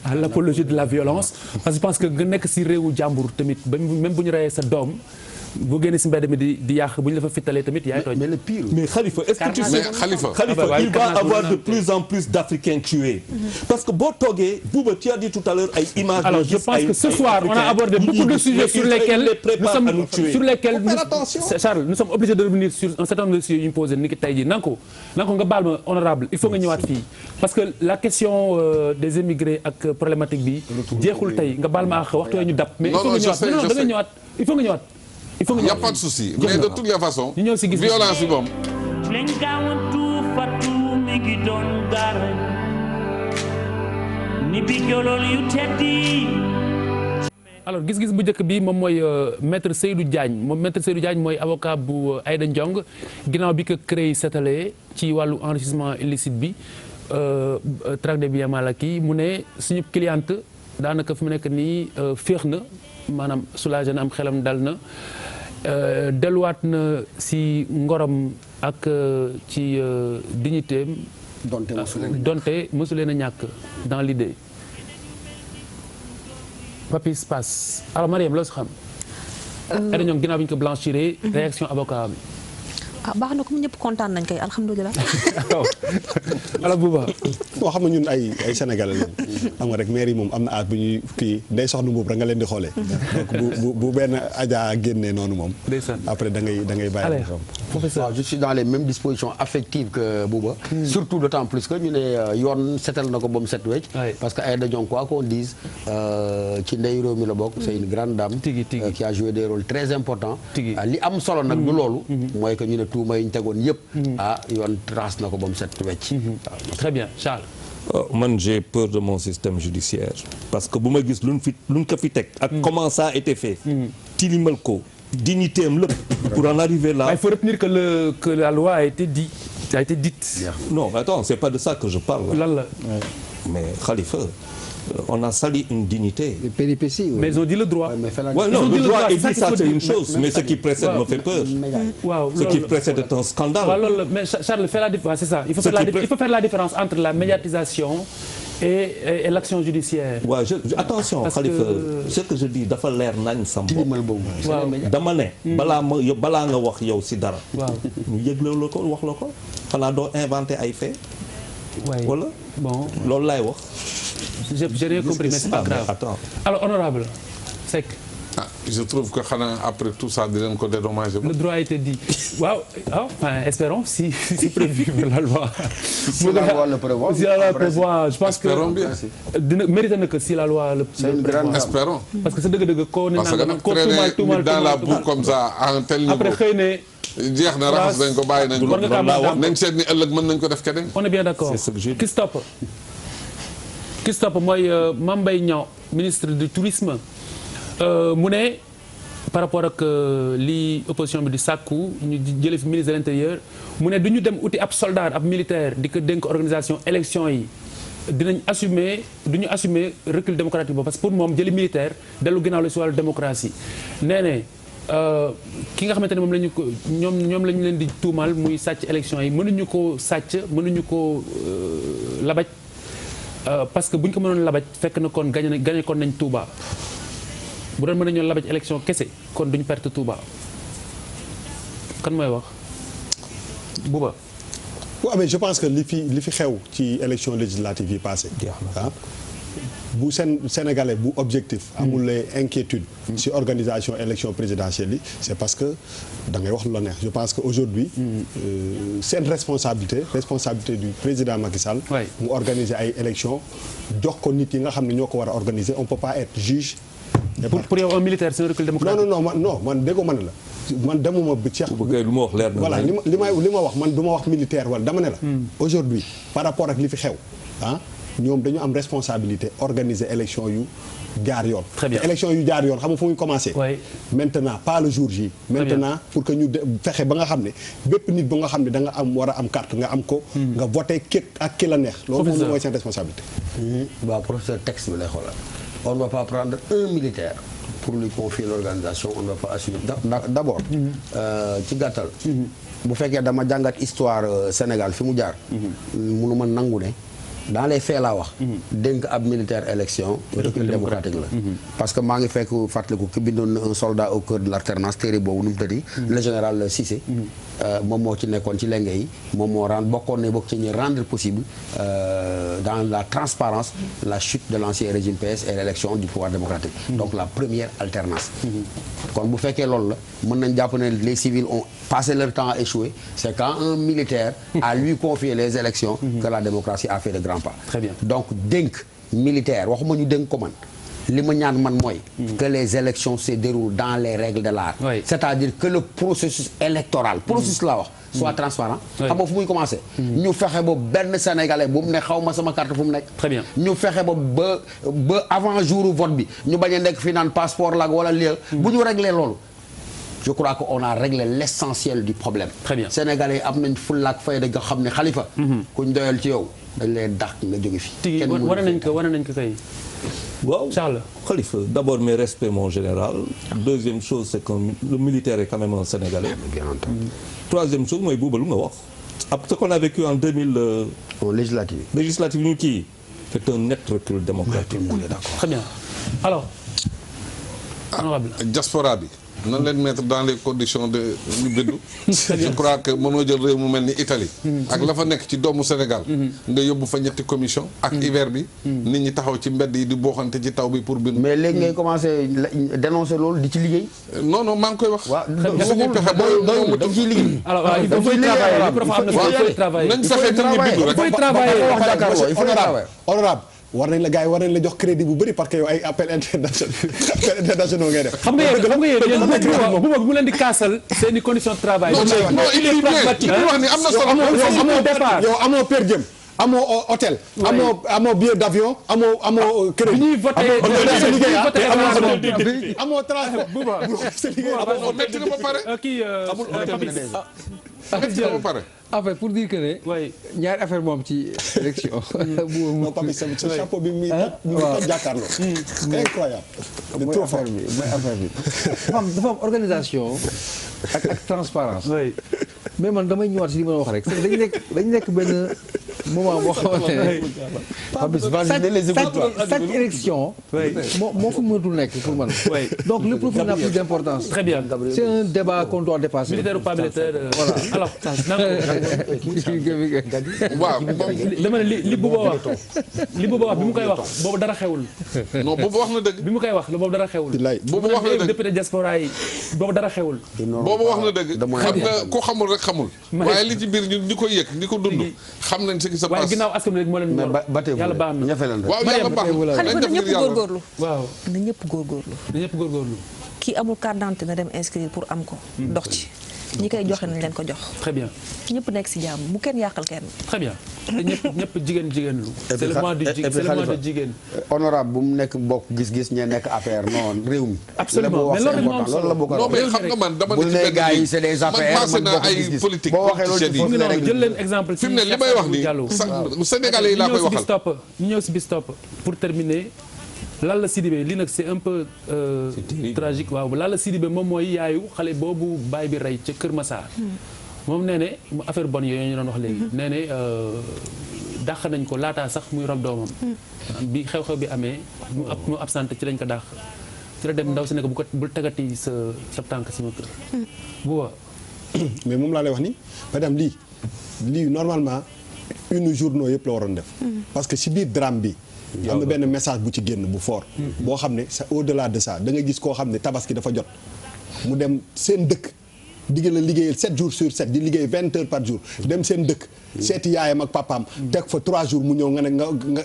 à l'apologie de la violence parce que je pense que nga nekk si réewu jàmbur tamit même bu ñu reyee sa doom boo génnee si mbedd mi di yàq bu ñu la fa fitalee tamit yaay tooñ. mais le pire. Mais Khalifa, est-ce que tu sais Khalifa, il va avoir de plus en plus d'Africains tués. Parce que boo toogee Bouba, tu as dit tout à l'heure ay images. Alors je pense que ce soir on a abordé beaucoup de sujets sur lesquels Charles, nous sommes obligés de revenir sur un certain nombre de sujets yu ñu posé ni ki tey jii Nanko nga baal ma honorable il faut nga ñëwaat fii parce que la question des émigrés ak problématique bi jeexul tey nga baal ma ak waxtu ñu dab mais il faut nga ñëwaat il faut nga ñëwaat Il n'y a pas de souci mais de toutes les façons violence bi moom leen gaawantu fatu mi ngi doon gaar ni bi jolol yu teddi. Alors gis-gis bu njëkk bi moom mooy maître Seydou Diagne mooy avocat bu Aïda Ndiong ginnaaw bi ko CREI seetalee ci wàllu enrichissement illicite bi traque des biens mal acquis mu ne suñu cliente daanaka fi mu nekk nii féex na maanaam soulagé na am xelam dal na delluwaat na si ngorom ak ci dignitéem donte mosu leen a ñàkk dans l'idée Papis passe alors Mariam loo si xam. Aïda Ndiong ginnaaw bi ñu ko blanchiré. réaction avocat bi. baax na ko ñëpp kontaan nañ kay alhamdulilah. alors Bouba. boo xam ne ñun ay sénégalais lañ xam nga rek maire yi moom am na aat bu ñuy kii day soxna boobu rek nga leen di xoolee. donc bu benn Adja génnee noonu moom. après da ngay bàyyi. Professeur je suis dans les mêmes dispositions affectives que Bouba. surtout d'autant plus que ñu ne yoon setal na ko ba mu set wecc. parce que Aïda Ndiong quoi qu'on dise ci ndey réew mi la bokk. c'est une grande dame. qui a joué des rôles très importants. li am solo nag du loolu. mooy que ñu ne tuuma yi ñu tegoon yëpp. yoon trace na ko ba mu set wecc. Très bien Charles. Man j'ai peur de mon système judiciaire parce que bu ma gis luñ ko fi teg. ak comment ça a été fait. tilimal ko dignité am lépp. pour en arriver là. Il faut retenir que la loi a été dite. Non attends c'est pas de ça que je parle. Lan la. Mais Khalifa. On a sali une dignité. Les péripéties. Mais ils ont dit le droit. Non, le droit est dit, ça c'est une chose, mais ce qui précède me fait peur. Ce qui précède est un scandale. Mais Charles, c'est ça. Il faut faire la différence entre la médiatisation et l'action judiciaire. waaw attention Parce Khalifa que- ce que je dis dafa leer nañ sam bopp. tilimal boobu. waaw dama ne. balaa nga wax yow si dara. waaw ñu yëgle la ko wax la ko xanaa doo inventer ay faits. waaye wala bon loolu laay wax. j'ai rien compris mais c'est pas grave. Attends. Alors honorable Seck. ah je trouve que xanaa après tout ça di leen ko dédommager. Le droit a été dit. Waaw, enfin, espérons si prévu par la loi. Si la loi le prévoit. Si la loi le prévoit, je pense Espérons que bien. dina mérite na que si la loi le prévoit. Espérons. Parce que sa dëgg-dëgg koo ne parce que nag traîner dans la boue comme ça à un tel niveau. après xëy ne jeex na raxas nañ ko bàyyi nañ ko. war nga kaa mën a nañ seet ni ëllëg mën nañ ko def keneen. on est bien d'accord. C'est ce que j'ai dit. Christophe mooy Mame Mbaye Niang ministre du tourisme mu ne par rapport ak li opposition bi di sàkku ñu jëlee fi ministre de l'intérieur mu ne du ñu dem uti ab soldat ab militaire di ko dénk organisation élection yi dinañ assumer du ñu assumer recul démocratique boobu parce que pour moom jëli militaire dellu ginnaaw la si wàllu démocratie nee ne ki nga xamante ne moom la ñu ko ñoom la ñu leen di tuumal muy sàcc élection yi mënuñu ko sàcc mënuñu ko labaj parce que bu ñu ko mënoon labaj fekk na kon gagné kon nañ Touba bu doon mën nañoo labaj élection kese kon duñ perte Touba kan mooy wax Bouba. waaw mais je pense que li fi xew ci élection législative yi passé ah bu sénégalais bu objectif amul les inquiétudes ci organisation élection présidentielle yi c'est parce que da ngay wax lu la neex je pense que aujourd'hui seen responsabilité du président Macky Sall mu organiser ay élection jox ko nit yi nga xam ne ñoo ko war a organiser on peut pas être juge. pour yow un militaire c'est un recul démocratique. non man déggoo man la man demuma ba Cheikh. bu lu ma wax leer na. voilà li ma wax man du ma wax militaire wala dama ne la. aujourd'hui par rapport ak li fi xew ah ñoom dañu am responsabilité organiser élection yu jaar yoon. Très bien. te élection yu jaar yoon xam nga fu muy commencer. Oui. maintenant pas le jour J. maintenant pour que ñu fexe ba nga xam ne bépp nit ba nga xam ne da nga am war a am carte nga am ko. nga voté ak ki la neex. loolu moom mooy seen responsabilité. waaw professeur texte bi lay xoolal. on ne va pas prendre un militaire pour lui confier l'organisation on ne va pas assumer d'abord ci gàttal bu fekkee dama jàngat histoire Sénégal fi mu jaar munu ma nangu ne dans les faits laa wax dénk ab militaire élection recul démocratique la parce que maa ngi fekk fàttaliku ki bindoon un soldat au cœur de l'alternance téere boobu nu mu tëddi le général Cissé moom moo ci nekkoon ci lenge yi moom moo bokkoon ne bokk ci ñu rendre possible dans la transparence la chute de l'ancien régime PS et l'élection du pouvoir démocratique donc la première alternance kon bu fekkee loolu la mën nañ jàpp ne les civils ont passé leur temps à échouer c'est quand un militaire a lui confié les élections que la démocratie a fait de grands pas. Très bien. Donc dénk militaire waxuma ñu dénk ko man li ma ñaan man mooy que les élections se déroulent dans les règles de l'art. Oui. C'est-à-dire que le processus électoral processus laa wax soit transparent xam nga fu muy commencer ñu fexe ba benn sénégalais bu mu ne xaw ma sama carte fu mu nekk. Très bien. ñu fexe ba avant jour vote bi ñu bañ a nekk fi naan passeport la wala lii bu ñu régler loolu je crois que on a réglé l'essentiel du problème. Très bien. Sénégalais yi am nañ fulla ak fayda nga xam ne xalifa kuñ doyal ci yow dañ lay dàq nga jóge fi. tigi wane nañ ko kay. waaw Charles. Khalifa d'abord mes respects mon général deuxième chose c'est que le militaire est quand même un Sénégalais. Bien entendu. Troisième chose mooy Bouba lu nga wax après ce qu'on a vécu en 2000 législative. législative ñu kii c'est un net recul démocratique. Très bien alors. honorable diaspora bi nan leen mettre dans les conditions de ñu bindu. je crois que mënoo jël réew mu mel ni Italie. ak la fa nekk ci doomu Sénégal. nga yóbbu fa ñetti commission ak hiver bi. nit ñi taxaw ci mbedd yi di booxante ci taw bi pour bindu. mais léegi ngay commencer dénoncer loolu di ci liggéey. non maa ngi koy wax. waaw suñuy pexe doyul dañ ciy liggéey. alors il faut travailler nañ fexe nit ñi bindu rek. il faut travailler. il faut travailler. honorable war nañ la gars yi war nañ la jox crédit bu bëri parce que yow ay appel internationaux ngay def. xam nga yéen bu mu leen di kaasal seen i conditions de travail. non il est pragmatique li wax ni am na solo. amoo départ yow amoo per diem amoo hôtel. amoo billet d'avion amoo crédit. bi ñuy voté amoo transport. sa liggéey amoo métti na ba pare. kii métti na ba pare. en fait pour dire que ne. oui ñaari affaire moom ci élection. non Papis sa chapeau bi mi ngi jàkkaarloo. incroyable. mooy affaire bi dafa am organisation ak transparence. oui mais man damay ñëwaat si li ma wax rek c'est que dañu nekk benn moment boo xamante ne chaque élection moo fa mënatul nekk pour man donc le profil n'a plus d'importance. Très bien. C'est un débat qu'on doit dépasser. Militaire ou pas militaire. Voilà. Alors waaw dama ne li Bouba wax bi mu koy wax boobu dara xewul. non boobu wax na dëgg. bi mu koy wax boobu dara xewul. boobu wax na dëgg député diaspora yi boobu dara xewul. boobu wax na dëgg. xam nga ku xamul rek xamul. waaye li ci biir ñun ñi ko yëg ñi ko dund. xam nañ ce qui se passe. waaye ginnaaw askan wi rek moo leen war. yàlla baax na waaw yàlla baax na. Khalifa na ñëpp góorgóorlu. waaw na ñëpp góorgóorlu. na ñëpp góorgóorlu. kii amul carte d'identité na dem inscrire pour am ko. dox ci ñi koy joxe nañ leen ko jox. très bien. ñëpp nekk si jàmm bu kenn yàqal kenn. très bien te ñëpp jigéen lu. c'est le mois de jigéen. honorable bu mu nekk bokk gis-gis ñee nekk affaire non réew mi. absolument mais loolu la bokk non mais xam nga man dama ne ci benn gars yi c'est des affaires man naa ay politique politicienne yi. jël leen exemple. fi mu ne li may wax nii Sénégalais yi laa koy waxal. ñu ñëw si bis topp pour terminer. Lalla Sidibé lii nag c'est un peu tragique waaw Lalla Sidibé moom mooy yaayu xale boobu baay bi rey ca Kër Massar. moom nee ne affaire bonne yooyu ñu doon wax léegi. nee ne dàq nañ ko laataa sax muy rob doomam. bi xew-xew bi amee mu absenté ci lañ ko dàq. ci la dem ndaw si ne ko bul tagati sa tànk sama kër. bu mais moom laa lay wax ni madame lii normalement une journaux yëpp la waroon def. parce que si biir drame bi. am na benn message bu ci génn bu fort. boo xam ne c'est au-delà de ça da nga gis koo xam ne tabaski dafa jot mu dem seen dëkk digg la liggéeyal 7 jours sur 7 di liggéey 20 heures par jour dem seen dëkk seeti yaayam ak papaam teg fa 3 jours mu ñëw nga ne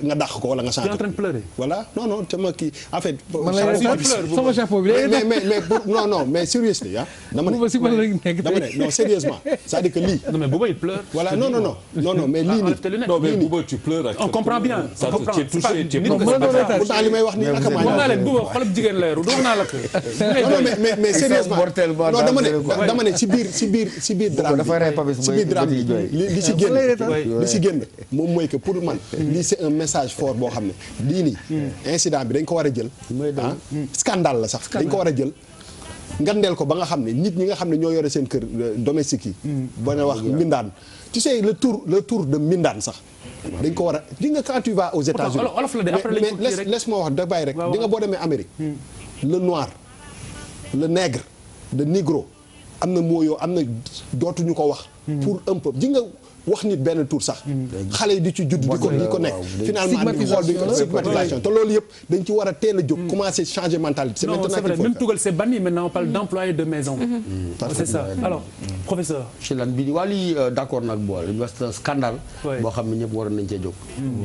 nga dàq ko wala nga changé. tu es en train de pleurer. voilà non sama kii en fait. sama chapeau bi mais non mais seriously dama ne non sérieusement c'est-à-dire que lii. non mais Bouba il pleure. voilà non mais lii nii. non mais Bouba tu pleures. on comprend bien. ça tu es touché tu es pourtant li may wax nii naka wax naa leen Bouba xolub jigéen la yor du wax naa la ko. non mais sérieusement non dama ne ci biir drame bi li ci génn moom mooy que pour man lii c'est un message fort boo xam ne lii nii incident bi dañ ko war a jël scandale la sax dañ ko war a jël ngandeel ko ba nga xam ne nit ñi nga xam ne ñoo yore seen kër domestique yi ba ne wax mbindaan tu sais le tour de mbindaan sax dañ ko war a di nga quand tu vas aux États-Unis mais laisse-moi wax da bàyyi rek di nga boo demee Amérique le noir le nègre le négro am na moo yoo am na dootuñu ko wax pour un peu di nga wax nit benn tour sax xale yi di ci judd di ko nekk finalement di xool bi stigmatisation te loolu yëpp dañ ci war a teel a jóg commencer changer mentalité c'est maintenant c'est vrai même Tougal c'est banni maintenant on parle d'employé de maison c'est ça alors professeur ci lan bi waa lii d'accord nag bool c'est un scandale boo xam ne ñëpp waroon nañ cee jóg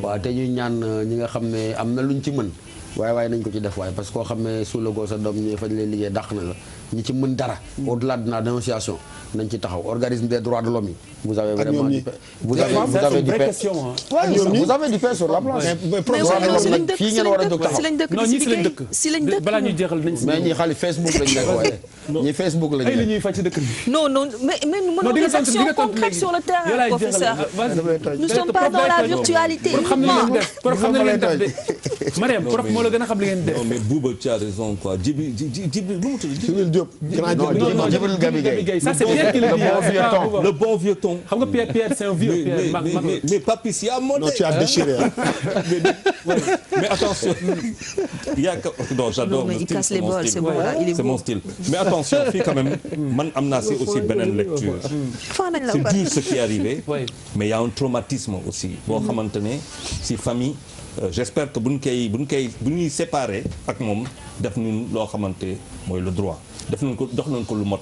waaw te ñuy ñaan ñi nga xam ne am na luñ ci mën waaye nañ ko ci def waaye parce que koo xam ne su lagoo sa doom ñi fañ lay liggéey dàq na la ñi ci mën dara au-delà de la dénonciation nañ ci taxaw organisme des droits de l'homme yi vous avez vraiment vous avez du pain sur la planche fii ngeen war a jóg taxaw non ñii si lañ dëkk balaa ñuy jeexal nañ si mais ñi xali Facebook lañ nekk waaye ñi Facebook lañ nekk ay li ñuy faj ci dëkk bi non mais mënons des actions concrètes sur le terrain professeur nous sommes pas dans la virtualité xam na leen def de Mariam prof moo la gën a xam li ngeen def non mais Bouba tu as raison quoi Djibril lu mu tudd Djibril Diop Djibril Gabi Gueye ça c'est bien qu'il le dit le bon vieux ton xam nga Pierre c'est un vieux Pierre mais Papis y a monté non tu as déchiré mais attention il y a non j'adore il casse les bols c'est bon là il est c'est mon style mais attention fii quand même man am naa si aussi beneen lecture c'est dur ce qui est arrivé mais il y a un traumatisme aussi boo xamante ne si famille j'espère que bu ñuy séparer ak moom def nañ loo xamante mooy le droit def nañ ko dox nañ ko lu mot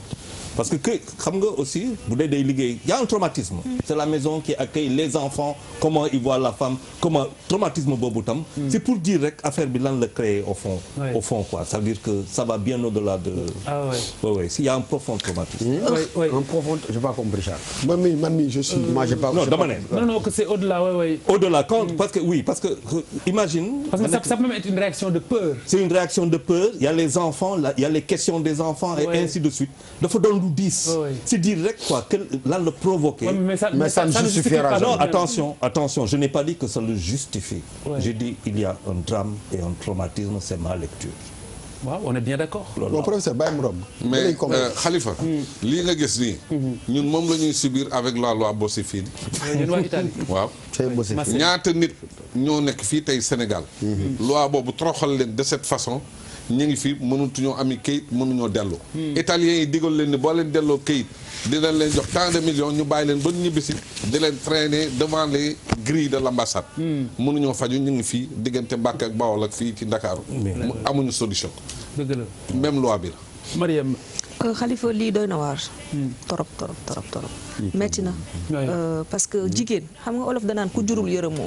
parce que xam nga aussi bu dee day liggéey y a un traumatisme c'est la maison qui accueille les enfants comment ils voient la femme comment traumatisme boobu tam c'est pour dire rek affaire bi lan la créer au fond quoi ça veut dire que ça va bien au-delà de ouais il y a un profond traumatisme un profond j'ai pas compris ça man mi je suis moi j'ai pas non dama ne non que c'est au-delà au-delà quand parce que imagine parce que ça peut même être une réaction de peur c'est une réaction de peur il y a les enfants là il y a les questions des enfants et ainsi de suite dafa doon lu diis c'est dire rek quoi que lan la provoquer mais ça ne justifiera non attention je n'ai pas dit que ça le justifie j'ai dit il y a un drame et un traumatisme c'est ma lecture waaw on est bien d'accord. bon professeur bàyyi mu romb. mais Khalifa. lii nga gis nii. ñun moom la ñuy subir avec la loi Bossi-Fini. yéen waa Italie. waaw. Massé. ñaata nit ñoo nekk fii tey Sénégal. loi boobu toroxal leen de cette façon ñu ngi fi mënutuñoo ami kayit mënuñoo delloo. italiens yi digal leen ni boo leen delloo kayit dinañ leen jox tant de millions ñu bàyyi leen ba ñibbisi di leen traîner devant les grilles de l'ambassade. mënuñoo faju ñu ngi fii diggante Mbàkke ak Bawol ak fii ci Ndakaaru. amuñu solution. dëgg la même loi bi la. Mariam. Khalifa lii doy na waar. torop metti na. parce que jigéen xam nga olof danaan ku jurul yërëmoo.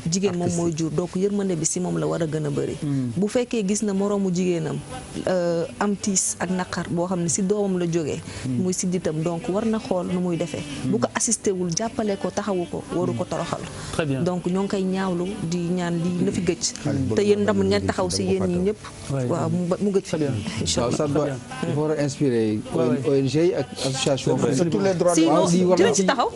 jigéen moom mooy jur donc yërmande bi si moom la war a gën a bëri. bu fekkee gis na moroomu jigéenam am tiis ak naqar boo xam ne si doomam la jógee. muy si ditam donc war na xool nu muy defee. bu ko assisté wul jàppale ko taxawu ko waru ko toroxal. Très bien. donc ñoo ngi koy ñaawlu di ñaan lii na fi gëj. te yéen ndam ngeen taxaw si yéen ñi ñëpp. waaw mu gëj fi. incha allah dafa war a inspiré ONG yi ak association. tous les droits sinon dinañ ci taxaw.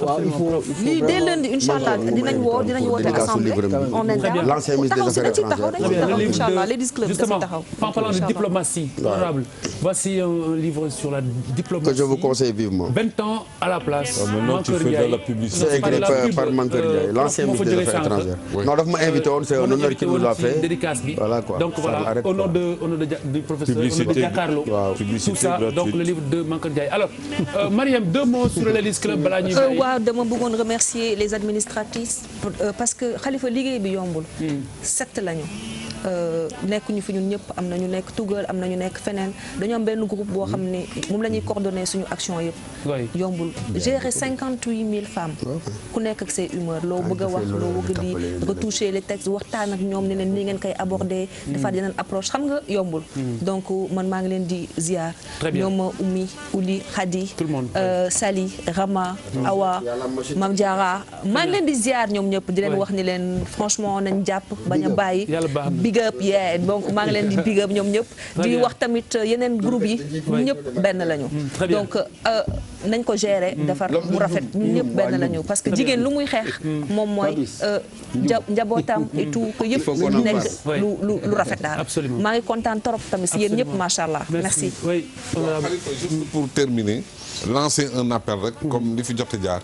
lii dès lundi incha allah dinañ woote assemblée. on est là l'ancien ministre des Affaires étrangères. dañu taxaw incha allah Ladies Club justement dañu taxaw. en parlant de diplomatie. honorable voici un livre sur la diplomatie. que je vous conseille vivement. 20 ans à la place. maintenant tu fais de la publicité. C'est écrit par Mankeur Ndiaye, l'ancien ministre des Affaires étrangères. non daf ma invité woon c'est un honneur qu'il nous a fait. dédicace bi. voilà quoi donc voilà au nom du professeur Publicité. Giancarlo. Waaw. tout ça donc le livre de Mankeur Ndiaye alors Mariam 2 mots sur le Ladies Club balaa ñuy bàyyi. waaw dama bëggoon remercier les administratrices parce que Khalifa liggéey bi yombul. 7 lañu. nekkuñu fi ñun ñëpp am na ñu nekk Tugal am na ñu nekk feneen dañu am benn groupe boo xam ne moom la ñuy coordonner suñu action yëpp. yombul gérer 58 000 femmes. ku nekk ak ses humeurs loo bëgg a wax loo bëgg di retoucher les textes waxtaan ak ñoom ne leen nii ngeen koy aborder. defaat yeneen approche xam nga yombul. donc man maa ngi leen di ziar. ñoom Oumy Ouli Khady. Sali Rama Awa Mam Diarra maa ngi leen di ziar ñoom ñëpp di leen wax ni leen franchement nañ jàpp bañ a bàyyi. big up yeah donc maa ngi leen di big up ñoom ñëpp di wax tamit yeneen groupe yi ñëpp benn lañu donc nañ ko gérer defar mu rafet ñun ñëpp benn lañu parce que jigéen lu muy xeex moom mooy njabootam et tout que yëpp nekk lu rafet daal maa ngi kontaan trop tamit si yéen ñëpp macha allah merci. Juste pour terminer lancer un appel rek comme li fi jot a jaar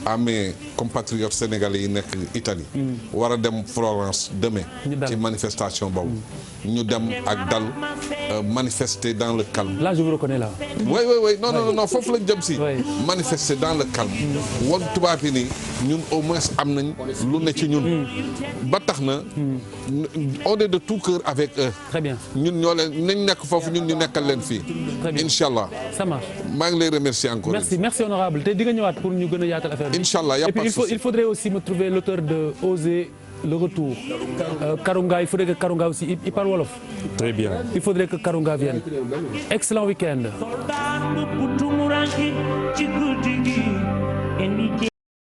à mes compatriotes sénégalais yi nekk Italie war a dem Florence demain ci manifestation boobu ñu dem ak dal manifester dans le calme. Là je vous reconnais là. oui non foofu lañ jëm si. manifester dans le calme. won tubaab yi nii ñun au moins am nañ lu ne ci ñun. ba tax na on est de tout cœur avec eux. Très bien. ñun ñoo leen nañ nekk foofu ñun ñu nekkal leen fii. incha allah. ça marche. maa ngi lay remercier encore. merci honorable te di nga ñëwaat pour ñu gën a yaatal affaire bi. incha allah y a pas de souci. il faudrait aussi me trouver l'auteur de Oser le retour. Karunga il faudrait que Karunga aussi il parle wolof. Très bien. Il faudrait que Karunga vienne. Excellent week-end. soldat bu tumuranke ci guddi gi